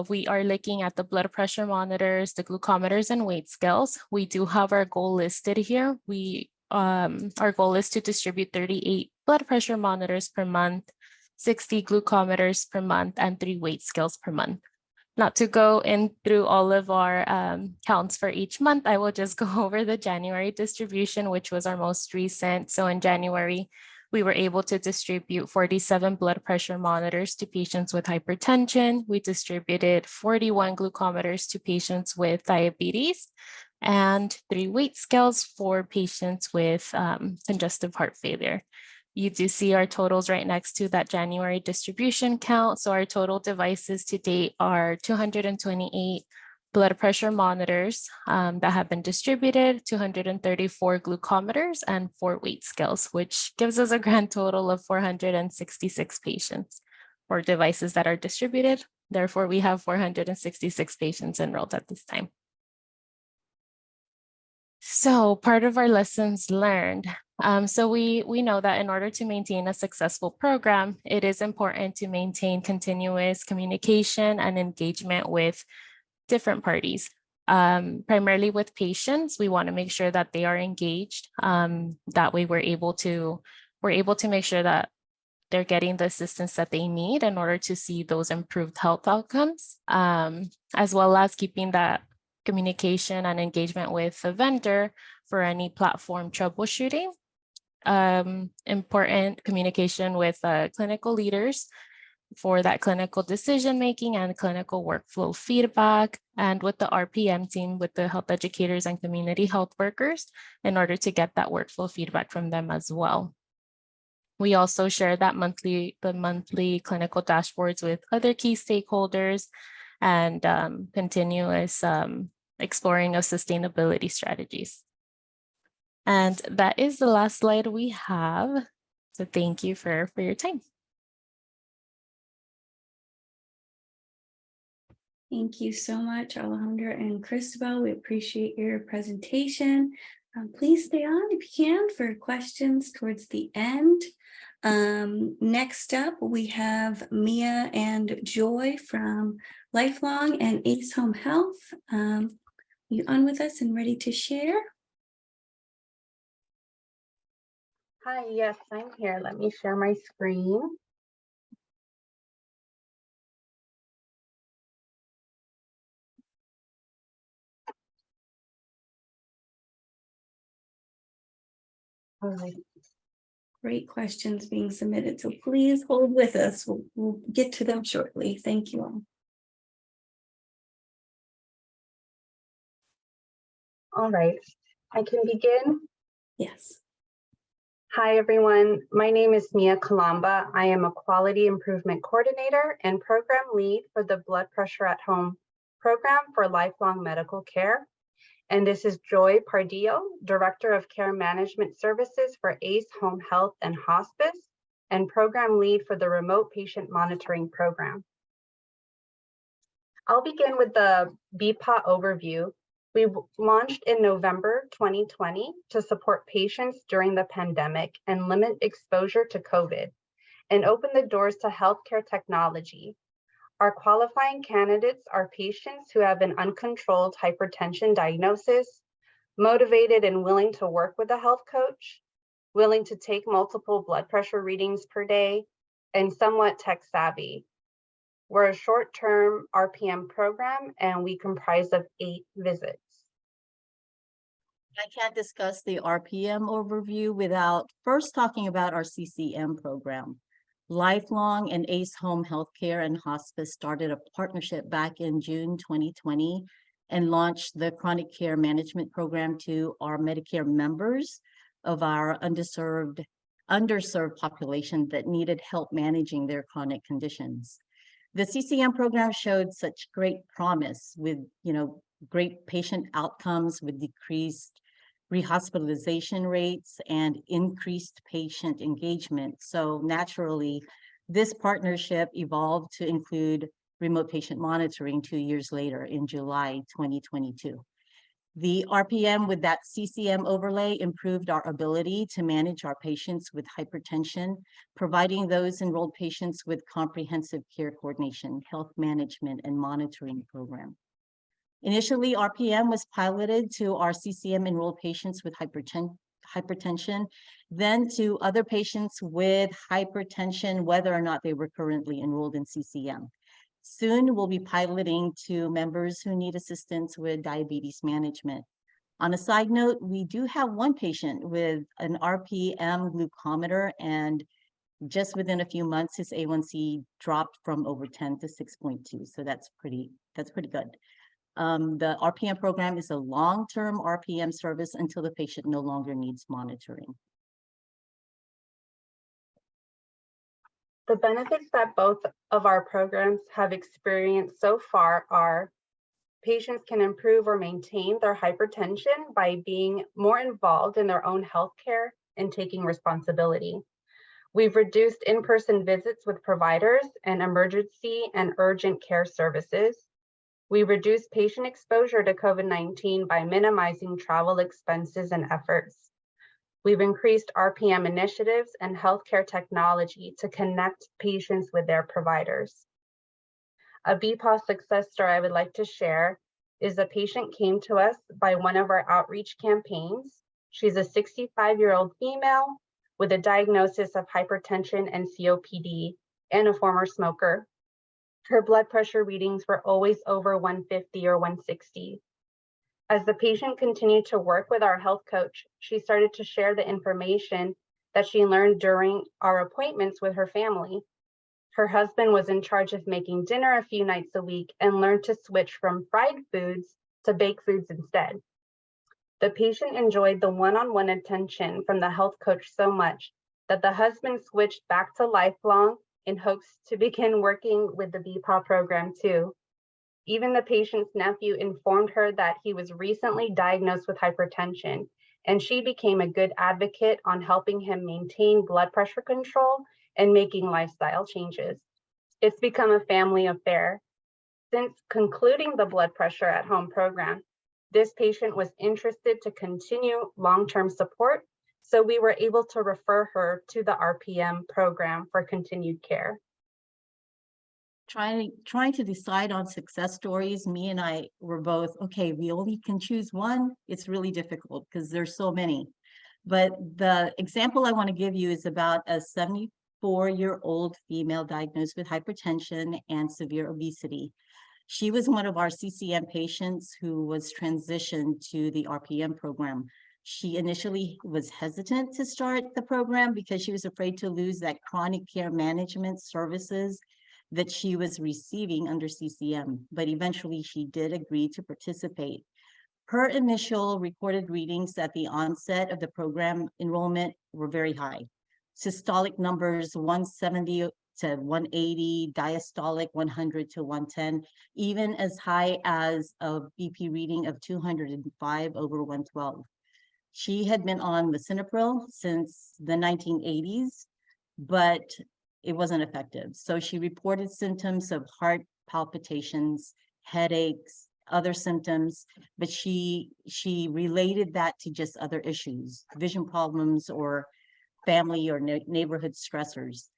we are looking at the blood pressure monitors, the glucometers, and weight scales. We do have our goal listed here. Our goal is to distribute 38 blood pressure monitors per month, 60 glucometers per month, and 3 weight scales per month. Not to go in through all of our counts for each month, I will just go over the January distribution, which was our most recent. So in January, we were able to distribute 47 blood pressure monitors to patients with hypertension. We distributed 41 glucometers to patients with diabetes and 3 weight scales for patients with congestive heart failure. You do see our totals right next to that January distribution count. So our total devices to date are 228 blood pressure monitors that have been distributed, 234 glucometers, and 4 weight scales, which gives us a grand total of 466 patients or devices that are distributed. Therefore, we have 466 patients enrolled at this time. So part of our lessons learned. So we know that in order to maintain a successful program, it is important to maintain continuous communication and engagement with different parties. Primarily with patients, we want to make sure that they are engaged. That way we're able to make sure that they're getting the assistance that they need in order to see those improved health outcomes, as well as keeping that communication and engagement with the vendor for any platform troubleshooting. Important communication with clinical leaders for that clinical decision-making and clinical workflow feedback, and with the RPM team, with the health educators and community health workers, in order to get that workflow feedback from them as well. We also share the monthly clinical dashboards with other key stakeholders and continuous exploring of sustainability strategies. And that is the last slide we have. So thank you for your time. Thank you so much, Alejandra and Cristobal. We appreciate your presentation. Please stay on if you can for questions towards the end. Next up, we have Mia and Joy from Lifelong and Ace Home Health. You on with us and ready to share? Hi, yes, I'm here. Let me share my screen. All right. Great questions being submitted, so please hold with us. We'll get to them shortly. Thank you all. All right, I can begin. Yes. Hi, everyone. My name is Mia Kalamba. I am a Quality Improvement Coordinator and Program Lead for the Blood Pressure at Home program for lifelong medical care. And this is Joy Pardillo, Director of Care Management Services for ACE Home Health and Hospice, and Program Lead for the Remote Patient Monitoring Program. I'll begin with the BPA overview. We launched in November 2020 to support patients during the pandemic and limit exposure to COVID, and open the doors to healthcare technology. Our qualifying candidates are patients who have an uncontrolled hypertension diagnosis, motivated and willing to work with a health coach, willing to take multiple blood pressure readings per day, and somewhat tech savvy. We're a short-term RPM program and we comprise of 8 visits. I can't discuss the RPM overview without first talking about our CCM program. Lifelong and ACE Home Healthcare and Hospice started a partnership back in June 2020 and launched the chronic care management program to our Medicare members of our underserved population that needed help managing their chronic conditions. The CCM program showed such great promise with, great patient outcomes with decreased rehospitalization rates and increased patient engagement. So naturally, this partnership evolved to include remote patient monitoring 2 years later in July 2022. The RPM with that CCM overlay improved our ability to manage our patients with hypertension, providing those enrolled patients with comprehensive care coordination, health management, and monitoring program. Initially, RPM was piloted to our CCM enrolled patients with hypertension, then to other patients with hypertension, whether or not they were currently enrolled in CCM. Soon, we'll be piloting to members who need assistance with diabetes management. On a side note, we do have one patient with an RPM glucometer, and just within a few months, his A1C dropped from over 10 to 6.2. So that's pretty good. The RPM program is a long-term RPM service until the patient no longer needs monitoring. The benefits that both of our programs have experienced so far are patients can improve or maintain their hypertension by being more involved in their own healthcare and taking responsibility. We've reduced in-person visits with providers and emergency and urgent care services. We reduced patient exposure to COVID-19 by minimizing travel expenses and efforts. We've increased RPM initiatives and healthcare technology to connect patients with their providers. A BPAW success story I would like to share is a patient came to us by one of our outreach campaigns. She's a 65-year-old female with a diagnosis of hypertension and COPD and a former smoker. Her blood pressure readings were always over 150 or 160. As the patient continued to work with our health coach, she started to share the information that she learned during our appointments with her family. Her husband was in charge of making dinner a few nights a week and learned to switch from fried foods to baked foods instead. The patient enjoyed the one-on-one attention from the health coach so much that the husband switched back to Lifelong in hopes to begin working with the BPAW program too. Even the patient's nephew informed her that he was recently diagnosed with hypertension, and she became a good advocate on helping him maintain blood pressure control and making lifestyle changes. It's become a family affair. Since concluding the blood pressure at home program, this patient was interested to continue long-term support, so we were able to refer her to the RPM program for continued care. Trying to decide on success stories, me and I were both, okay, we only can choose one. It's really difficult because there's so many. But the example I want to give you is about a 74-year-old female diagnosed with hypertension and severe obesity. She was one of our CCM patients who was transitioned to the RPM program. She initially was hesitant to start the program because she was afraid to lose that chronic care management services that she was receiving under CCM, but eventually she did agree to participate. Her initial recorded readings at the onset of the program enrollment were very high. Systolic numbers 170 to 180, diastolic 100 to 110, even as high as a BP reading of 205 over 112. She had been on lisinopril since the 1980s, but it wasn't effective. So she reported symptoms of heart palpitations, headaches, other symptoms, but she related that to just other issues, vision problems or family or neighborhood stressors.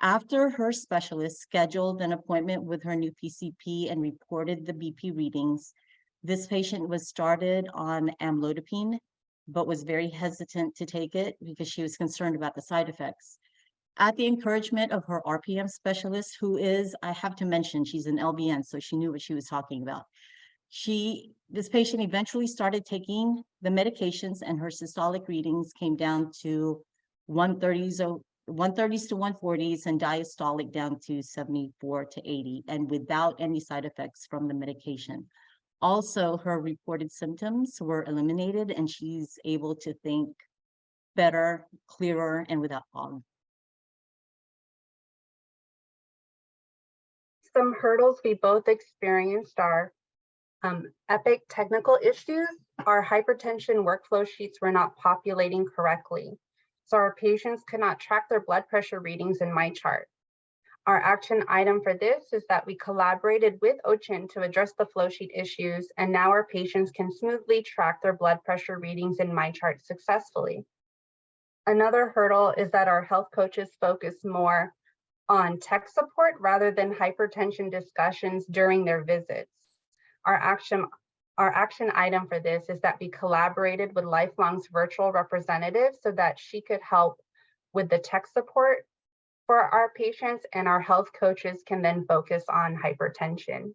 After her specialist scheduled an appointment with her new PCP and reported the BP readings, this patient was started on amlodipine, but was very hesitant to take it because she was concerned about the side effects. At the encouragement of her RPM specialist, who is, I have to mention, she's an LBN, so she knew what she was talking about. This patient eventually started taking the medications, and her systolic readings came down to 130s to 140s and diastolic down to 74 to 80, and without any side effects from the medication. Also, her reported symptoms were eliminated, and she's able to think better, clearer, and without fog. Some hurdles we both experienced are epic technical issues. Our hypertension workflow sheets were not populating correctly, so our patients could not track their blood pressure readings in MyChart. Our action item for this is that we collaborated with OCHIN to address the flow sheet issues, and now our patients can smoothly track their blood pressure readings in MyChart successfully. Another hurdle is that our health coaches focus more on tech support rather than hypertension discussions during their visits. Our action item for this is that we collaborated with Lifelong's virtual representative so that she could help with the tech support for our patients, and our health coaches can then focus on hypertension.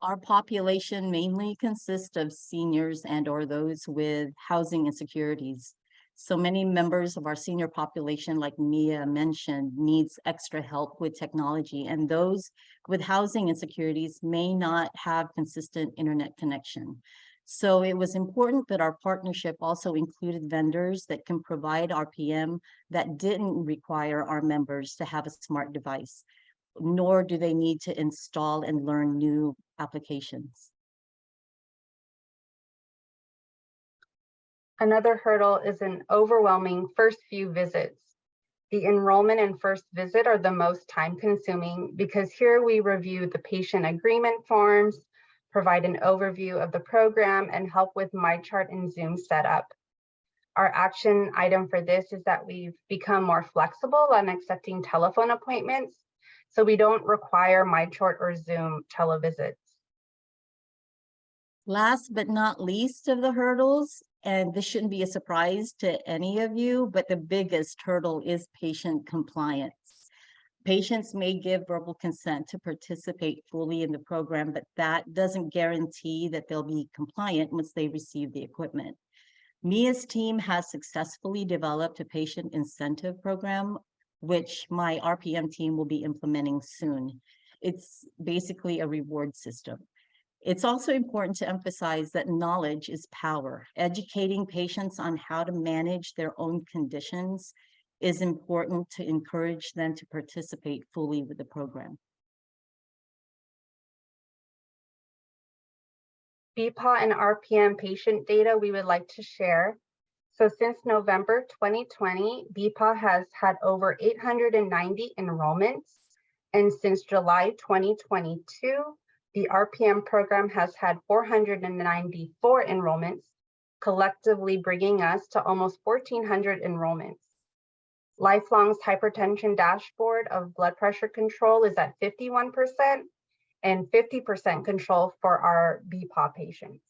Our population mainly consists of seniors and/or those with housing insecurities. So many members of our senior population, like Mia mentioned, needs extra help with technology, and those with housing insecurities may not have consistent internet connection. So it was important that our partnership also included vendors that can provide RPM that didn't require our members to have a smart device, nor do they need to install and learn new applications. Another hurdle is an overwhelming first few visits. The enrollment and first visit are the most time consuming because here we review the patient agreement forms, provide an overview of the program, and help with MyChart and Zoom setup. Our action item for this is that we've become more flexible on accepting telephone appointments, so we don't require MyChart or Zoom televisits. Last but not least of the hurdles, and this shouldn't be a surprise to any of you, but the biggest hurdle is patient compliance. Patients may give verbal consent to participate fully in the program, but that doesn't guarantee that they'll be compliant once they receive the equipment. Mia's team has successfully developed a patient incentive program, which my RPM team will be implementing soon. It's basically a reward system. It's also important to emphasize that knowledge is power. Educating patients on how to manage their own conditions is important to encourage them to participate fully with the program. BPA and RPM patient data we would like to share. So since November 2020, BPA has had over 890 enrollments. And since July 2022, the RPM program has had 494 enrollments, collectively bringing us to almost 1,400 enrollments. Lifelong's hypertension dashboard of blood pressure control is at 51% and 50% control for our BPA patients.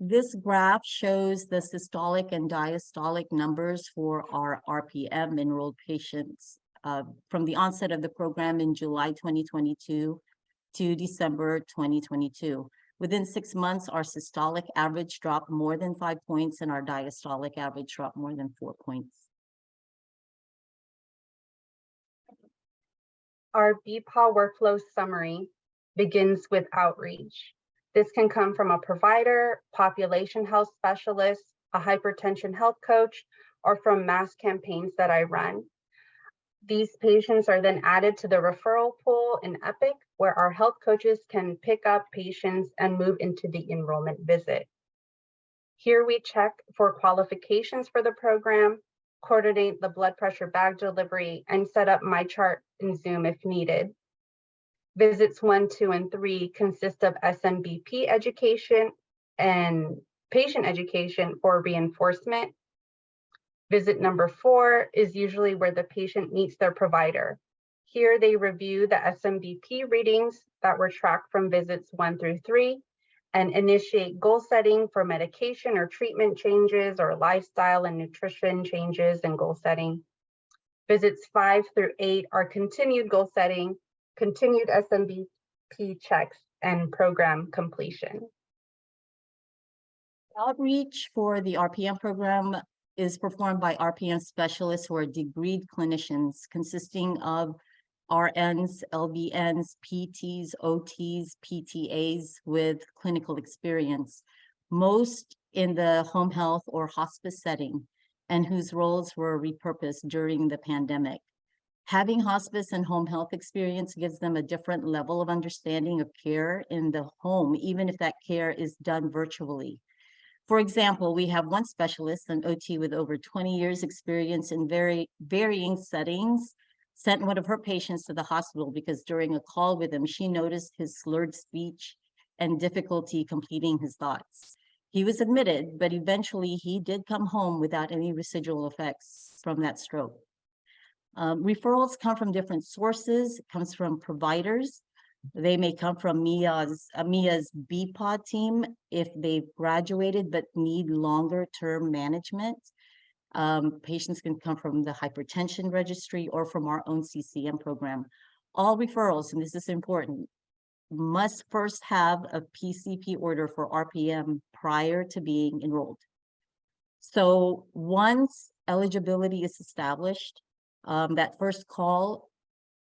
This graph shows the systolic and diastolic numbers for our RPM enrolled patients from the onset of the program in July 2022 to December 2022. Within 6 months, our systolic average dropped more than 5 points and our diastolic average dropped more than 4 points. Our BPA workflow summary begins with outreach. This can come from a provider, population health specialist, a hypertension health coach, or from mass campaigns that I run. These patients are then added to the referral pool in Epic, where our health coaches can pick up patients and move into the enrollment visit. Here we check for qualifications for the program, coordinate the blood pressure bag delivery, and set up MyChart in Zoom if needed. Visits 1, 2, and 3 consist of SMBP education and patient education for reinforcement. Visit number 4 is usually where the patient meets their provider. Here they review the SMBP readings that were tracked from visits 1 through 3 and initiate goal setting for medication or treatment changes or lifestyle and nutrition changes and goal setting. Visits 5 through 8 are continued goal setting, continued SMBP checks, and program completion. Outreach for the RPM program is performed by RPM specialists who are degreed clinicians consisting of RNs, LVNs, PTs, OTs, PTAs with clinical experience, most in the home health or hospice setting, and whose roles were repurposed during the pandemic. Having hospice and home health experience gives them a different level of understanding of care in the home, even if that care is done virtually. For example, we have one specialist, an OT with over 20 years experience in very varying settings, sent one of her patients to the hospital because during a call with him, she noticed his slurred speech and difficulty completing his thoughts. He was admitted, but eventually he did come home without any residual effects from that stroke. Referrals come from different sources. It comes from providers. They may come from Mia's BPOD team if they've graduated but need longer term management. Patients can come from the hypertension registry or from our own CCM program. All referrals, and this is important, must first have a PCP order for RPM prior to being enrolled. So once eligibility is established, that first call,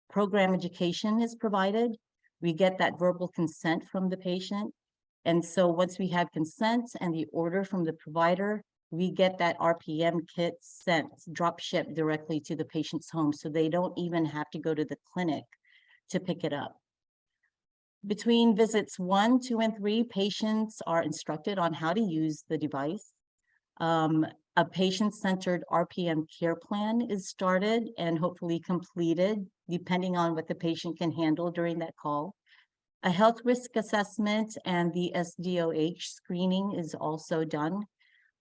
program education is provided. We get that verbal consent from the patient. And so once we have consent and the order from the provider, we get that RPM kit sent, drop shipped directly to the patient's home. So they don't even have to go to the clinic to pick it up. Between visits 1, 2, and 3, patients are instructed on how to use the device. A patient-centered RPM care plan is started and hopefully completed, depending on what the patient can handle during that call. A health risk assessment and the SDOH screening is also done.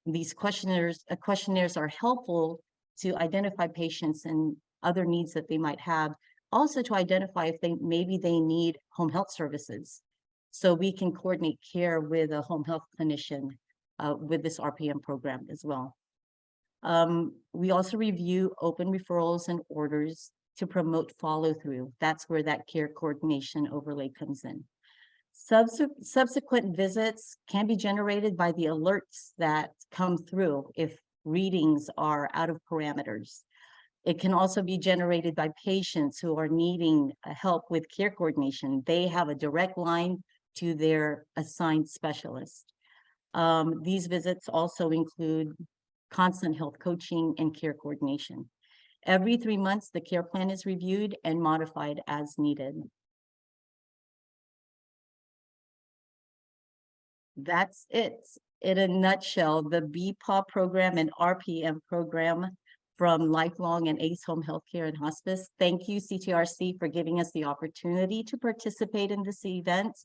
These questionnaires are helpful to identify patients and other needs that they might have, also to identify if maybe they need home health services. So we can coordinate care with a home health clinician with this RPM program as well. We also review open referrals and orders to promote follow through. That's where that care coordination overlay comes in. Subsequent visits can be generated by the alerts that come through if readings are out of parameters. It can also be generated by patients who are needing help with care coordination. They have a direct line to their assigned specialist. These visits also include constant health coaching and care coordination. Every 3 months, the care plan is reviewed and modified as needed. That's it. In a nutshell, the BPAW program and RPM program from Lifelong and ACE Home Healthcare and Hospice. Thank you, CTRC, for giving us the opportunity to participate in this event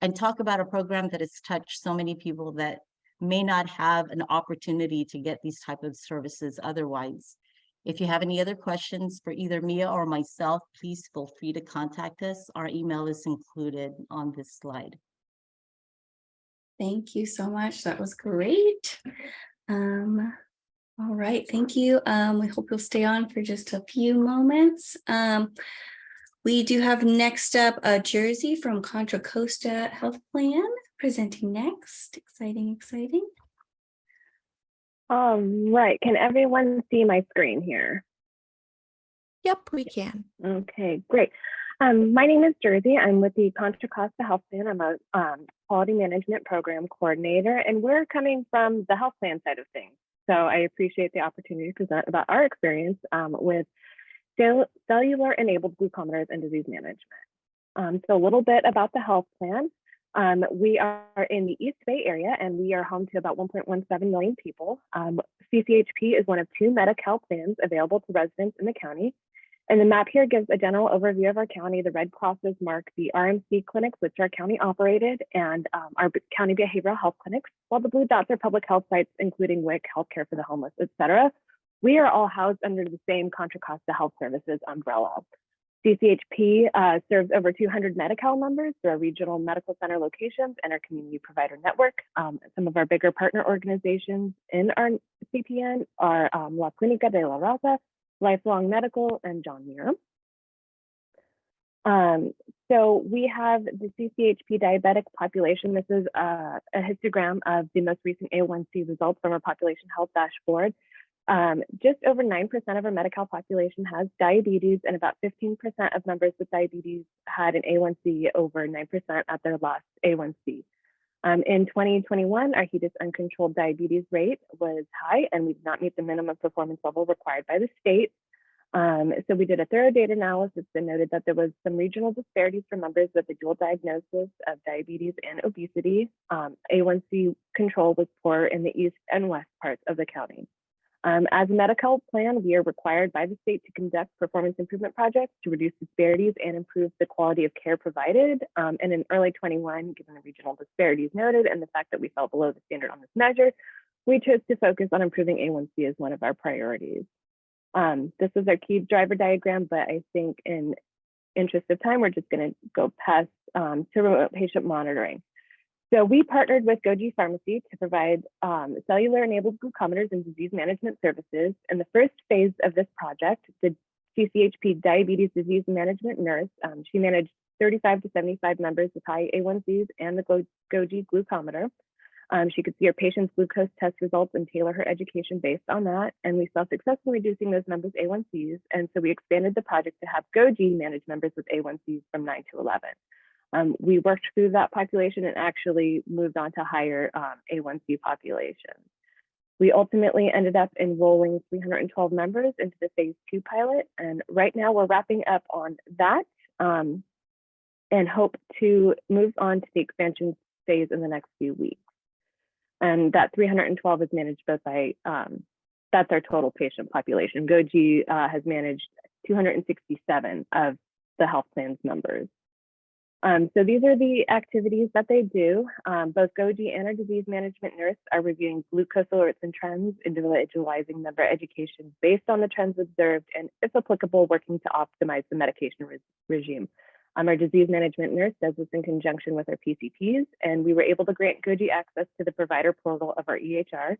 and talk about a program that has touched so many people that may not have an opportunity to get these type of services otherwise. If you have any other questions for either Mia or myself, please feel free to contact us. Our email is included on this slide. Thank you so much. That was great. All right, thank you. We hope you'll stay on for just a few moments. We do have next up Jersey from Contra Costa Health Plan presenting next. Exciting, exciting. All right, can everyone see my screen here? Yep, we can. Okay, great. My name is Jersey. I'm with the Contra Costa Health Plan. I'm a quality management program coordinator, and we're coming from the health plan side of things. So I appreciate the opportunity to present about our experience with cellular-enabled glucometers and disease management. So a little bit about the health plan. We are in the East Bay area, and we are home to about 1.17 million people. CCHP is one of 2 Medi-Cal plans available to residents in the county. And the map here gives a general overview of our county. The red crosses mark the RMC clinics, which are county operated, and our county behavioral health clinics, while the blue dots are public health sites, including WIC, healthcare for the homeless, et cetera. We are all housed under the same Contra Costa Health Services umbrella. CCHP serves over 200 Medi-Cal members through our regional medical center locations and our community provider network. Some of our bigger partner organizations in our CPN are La Clínica de la Raza, Lifelong Medical, and John Muir. So we have the CCHP diabetic population. This is a histogram of the most recent A1C results from our population health dashboard. Just over 9% of our Medi-Cal population has diabetes, and about 15% of members with diabetes had an A1C over 9% at their last A1C. In 2021, our HEDIS uncontrolled diabetes rate was high, and we did not meet the minimum performance level required by the state. So we did a thorough data analysis and noted that there was some regional disparities for members with a dual diagnosis of diabetes and obesity. A1C control was poor in the east and west parts of the county. As a Medi-Cal plan, we are required by the state to conduct performance improvement projects to reduce disparities and improve the quality of care provided. And in early 21, given the regional disparities noted and the fact that we fell below the standard on this measure, we chose to focus on improving A1C as one of our priorities. This is our key driver diagram, but I think in interest of time, we're just going to go past to remote patient monitoring. So we partnered with Goji Pharmacy to provide cellular-enabled glucometers and disease management services. In the first phase of this project, the CCHP diabetes disease management nurse, she managed 35 to 75 members with high A1Cs and the Goji glucometer. She could see her patient's glucose test results and tailor her education based on that. And we saw success in reducing those members' A1Cs. And so we expanded the project to have Goji manage members with A1Cs from 9 to 11. We worked through that population and actually moved on to higher A1C populations. We ultimately ended up enrolling 312 members into the phase 2 pilot. And right now we're wrapping up on that and hope to move on to the expansion phase in the next few weeks. And that 312 is managed both by, that's our total patient population. Goji has managed 267 of the health plan's members. So these are the activities that they do. Both Goji and our disease management nurse are reviewing glucose alerts and trends, individualizing member education based on the trends observed, and if applicable, working to optimize the medication regime. Our disease management nurse does this in conjunction with our PCPs, and we were able to grant Goji access to the provider portal of our EHR.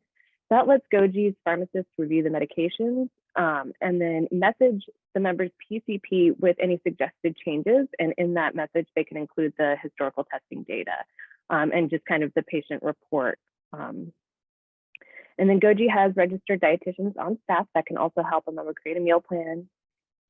That lets Goji's pharmacists review the medications and then message the member's PCP with any suggested changes. And in that message, they can include the historical testing data and just kind of the patient report. And then Goji has registered dietitians on staff that can also help a member create a meal plan.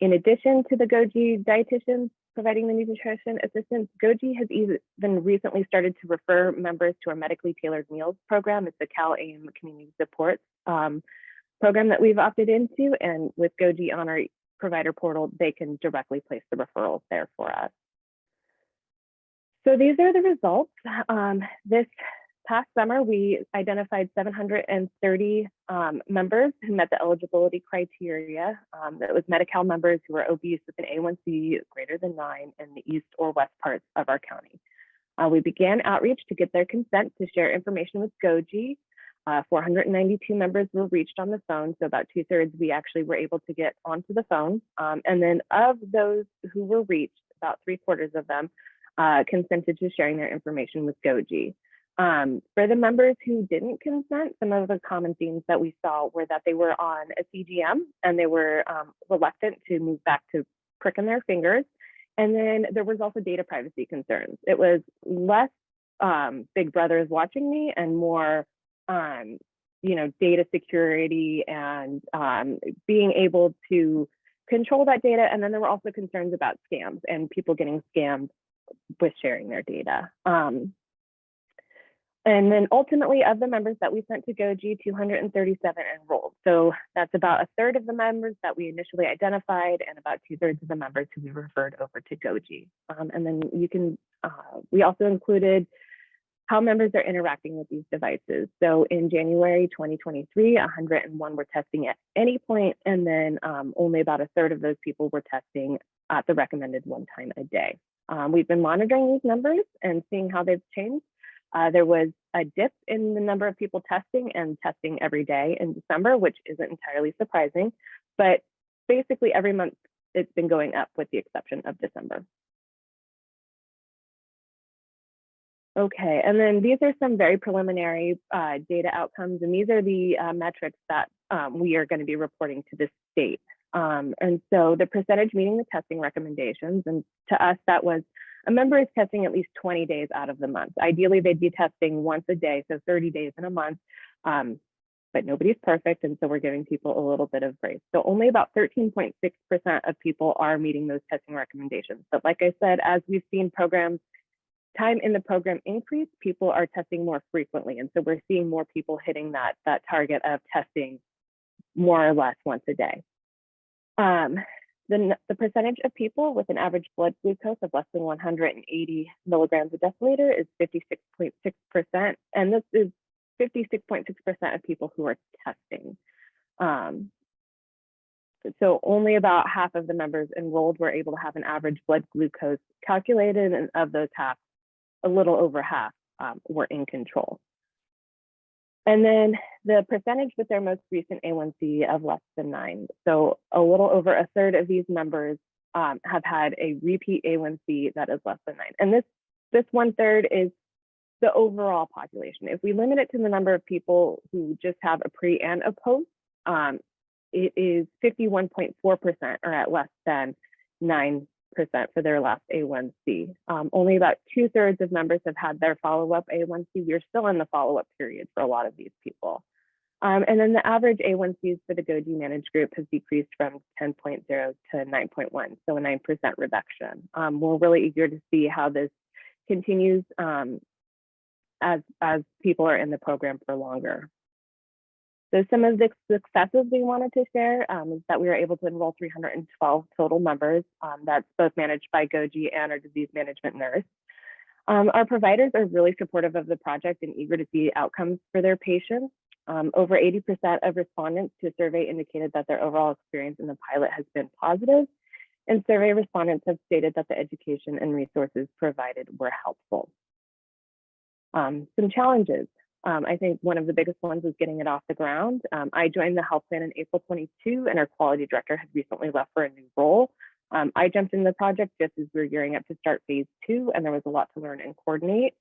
In addition to the Goji dietitians providing the nutrition assistance, Goji has even recently started to refer members to our medically tailored meals program. It's the CalAIM community support program that we've opted into, and with Goji on our provider portal, they can directly place the referrals there for us. So these are the results. This past summer, we identified 730 members who met the eligibility criteria. That was Medi-Cal members who were obese with an A1C greater than 9 in the east or west parts of our county. We began outreach to get their consent to share information with Goji. 492 members were reached on the phone, so about 2/3 we actually were able to get onto the phone. And then of those who were reached, about 3/4 of them consented to sharing their information with Goji. For the members who didn't consent, some of the common themes that we saw were that they were on a CGM and they were reluctant to move back to pricking their fingers. And then there was also data privacy concerns. It was less Big Brother is watching me and more data security and being able to control that data. And then there were also concerns about scams and people getting scammed with sharing their data. And then ultimately, of the members that we sent to Goji, 237 enrolled. So that's about 1/3 of the members that we initially identified and about 2/3 of the members who we referred over to Goji. And then you can, we also included how members are interacting with these devices. So in January 2023, 101 were testing at any point, and then only about 1/3 of those people were testing at the recommended 1 time a day. We've been monitoring these numbers and seeing how they've changed. There was a dip in the number of people testing and testing every day in December, which isn't entirely surprising, but basically every month it's been going up with the exception of December. Okay, and then these are some very preliminary data outcomes, and these are the metrics that we are going to be reporting to the state. And so the percentage meeting the testing recommendations, and to us, that was a member is testing at least 20 days out of the month. Ideally, they'd be testing once a day, so 30 days in a month, but nobody's perfect, and so we're giving people a little bit of grace. So only about 13.6% of people are meeting those testing recommendations. But like I said, as we've seen time in the program increase, people are testing more frequently, and so we're seeing more people hitting that target of testing more or less once a day. The percentage of people with an average blood glucose of less than 180 milligrams a deciliter is 56.6%, and this is 56.6% of people who are testing. So only about half of the members enrolled were able to have an average blood glucose calculated, and of those half, a little over half were in control. And then the percentage with their most recent A1C of less than 9. So a little over a third of these members have had a repeat A1C that is less than 9. And this 1/3 is the overall population. If we limit it to the number of people who just have a pre and a post, it is 51.4% or at less than 9% for their last A1C. Only about 2/3 of members have had their follow-up A1C. We're still in the follow-up period for a lot of these people. And then the average A1Cs for the GOG managed group has decreased from 10.0 to 9.1, so a 9% reduction. We're really eager to see how this continues as people are in the program for longer. So some of the successes we wanted to share is that we were able to enroll 312 total members. That's both managed by GOG and our disease management nurse. Our providers are really supportive of the project and eager to see outcomes for their patients. Over 80% of respondents to a survey indicated that their overall experience in the pilot has been positive, and survey respondents have stated that the education and resources provided were helpful. Some challenges. I think one of the biggest ones was getting it off the ground. I joined the health plan in April 22, and our quality director had recently left for a new role. I jumped in the project just as we were gearing up to start phase 2, and there was a lot to learn and coordinate.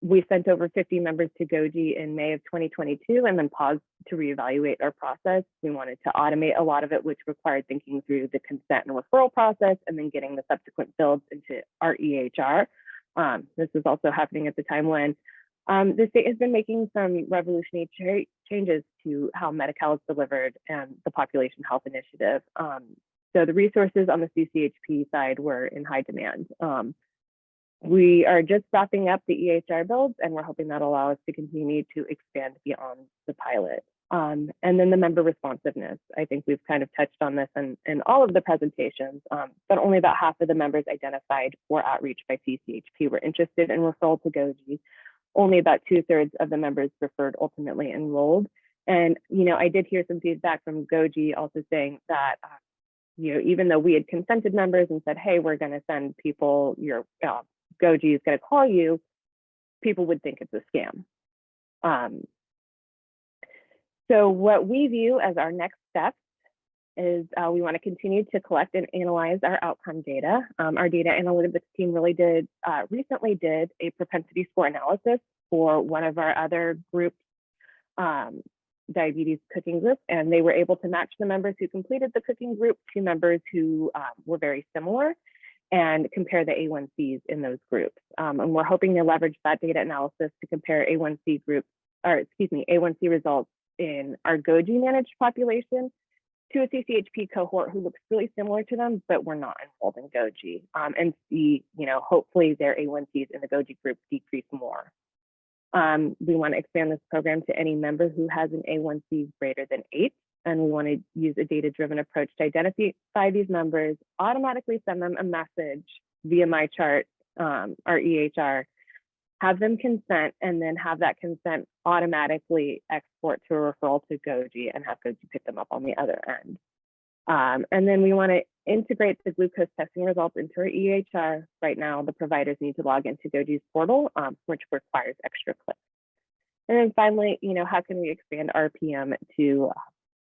We sent over 50 members to GOG in May of 2022 and then paused to reevaluate our process. We wanted to automate a lot of it, which required thinking through the consent and referral process and then getting the subsequent builds into our EHR. This was also happening at the time when the state has been making some revolutionary changes to how Medi-Cal is delivered and the population health initiative. So the resources on the CCHP side were in high demand. We are just wrapping up the EHR builds, and we're hoping that'll allow us to continue to expand beyond the pilot. And then the member responsiveness. I think we've kind of touched on this in all of the presentations, but only about half of the members identified for outreach by CCHP were interested in referral to GOG. Only about 2/3 of the members preferred ultimately enrolled. And, I did hear some feedback from GOG also saying that, even though we had consented members and said, hey, we're going to send people, your GOG is going to call you, people would think it's a scam. So what we view as our next step is we want to continue to collect and analyze our outcome data. Our data analytics team really recently did a propensity score analysis for one of our other groups, diabetes cooking group, and they were able to match the members who completed the cooking group to members who were very similar and compare the A1Cs in those groups. And we're hoping to leverage that data analysis to compare A1C results in our GOG managed population to a CCHP cohort who looks really similar to them, but were not enrolled in GOG, and see, hopefully their A1Cs in the GOG group decrease more. We want to expand this program to any member who has an A1C greater than 8, and we want to use a data-driven approach to identify these members, automatically send them a message via MyChart, our EHR, have them consent, and then have that consent automatically export to a referral to GOG and have GOG pick them up on the other end. And then we want to integrate the glucose testing results into our EHR. Right now, the providers need to log into GOG's portal, which requires extra clicks. And then finally, how can we expand RPM to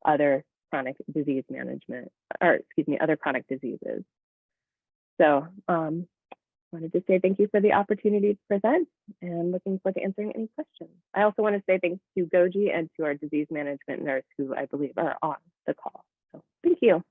other chronic disease management, other chronic diseases? So wanted to say thank you for the opportunity to present and looking forward to answering any questions. I also want to say thanks to GOG and to our disease management nurse, who I believe are on the call. Thank you.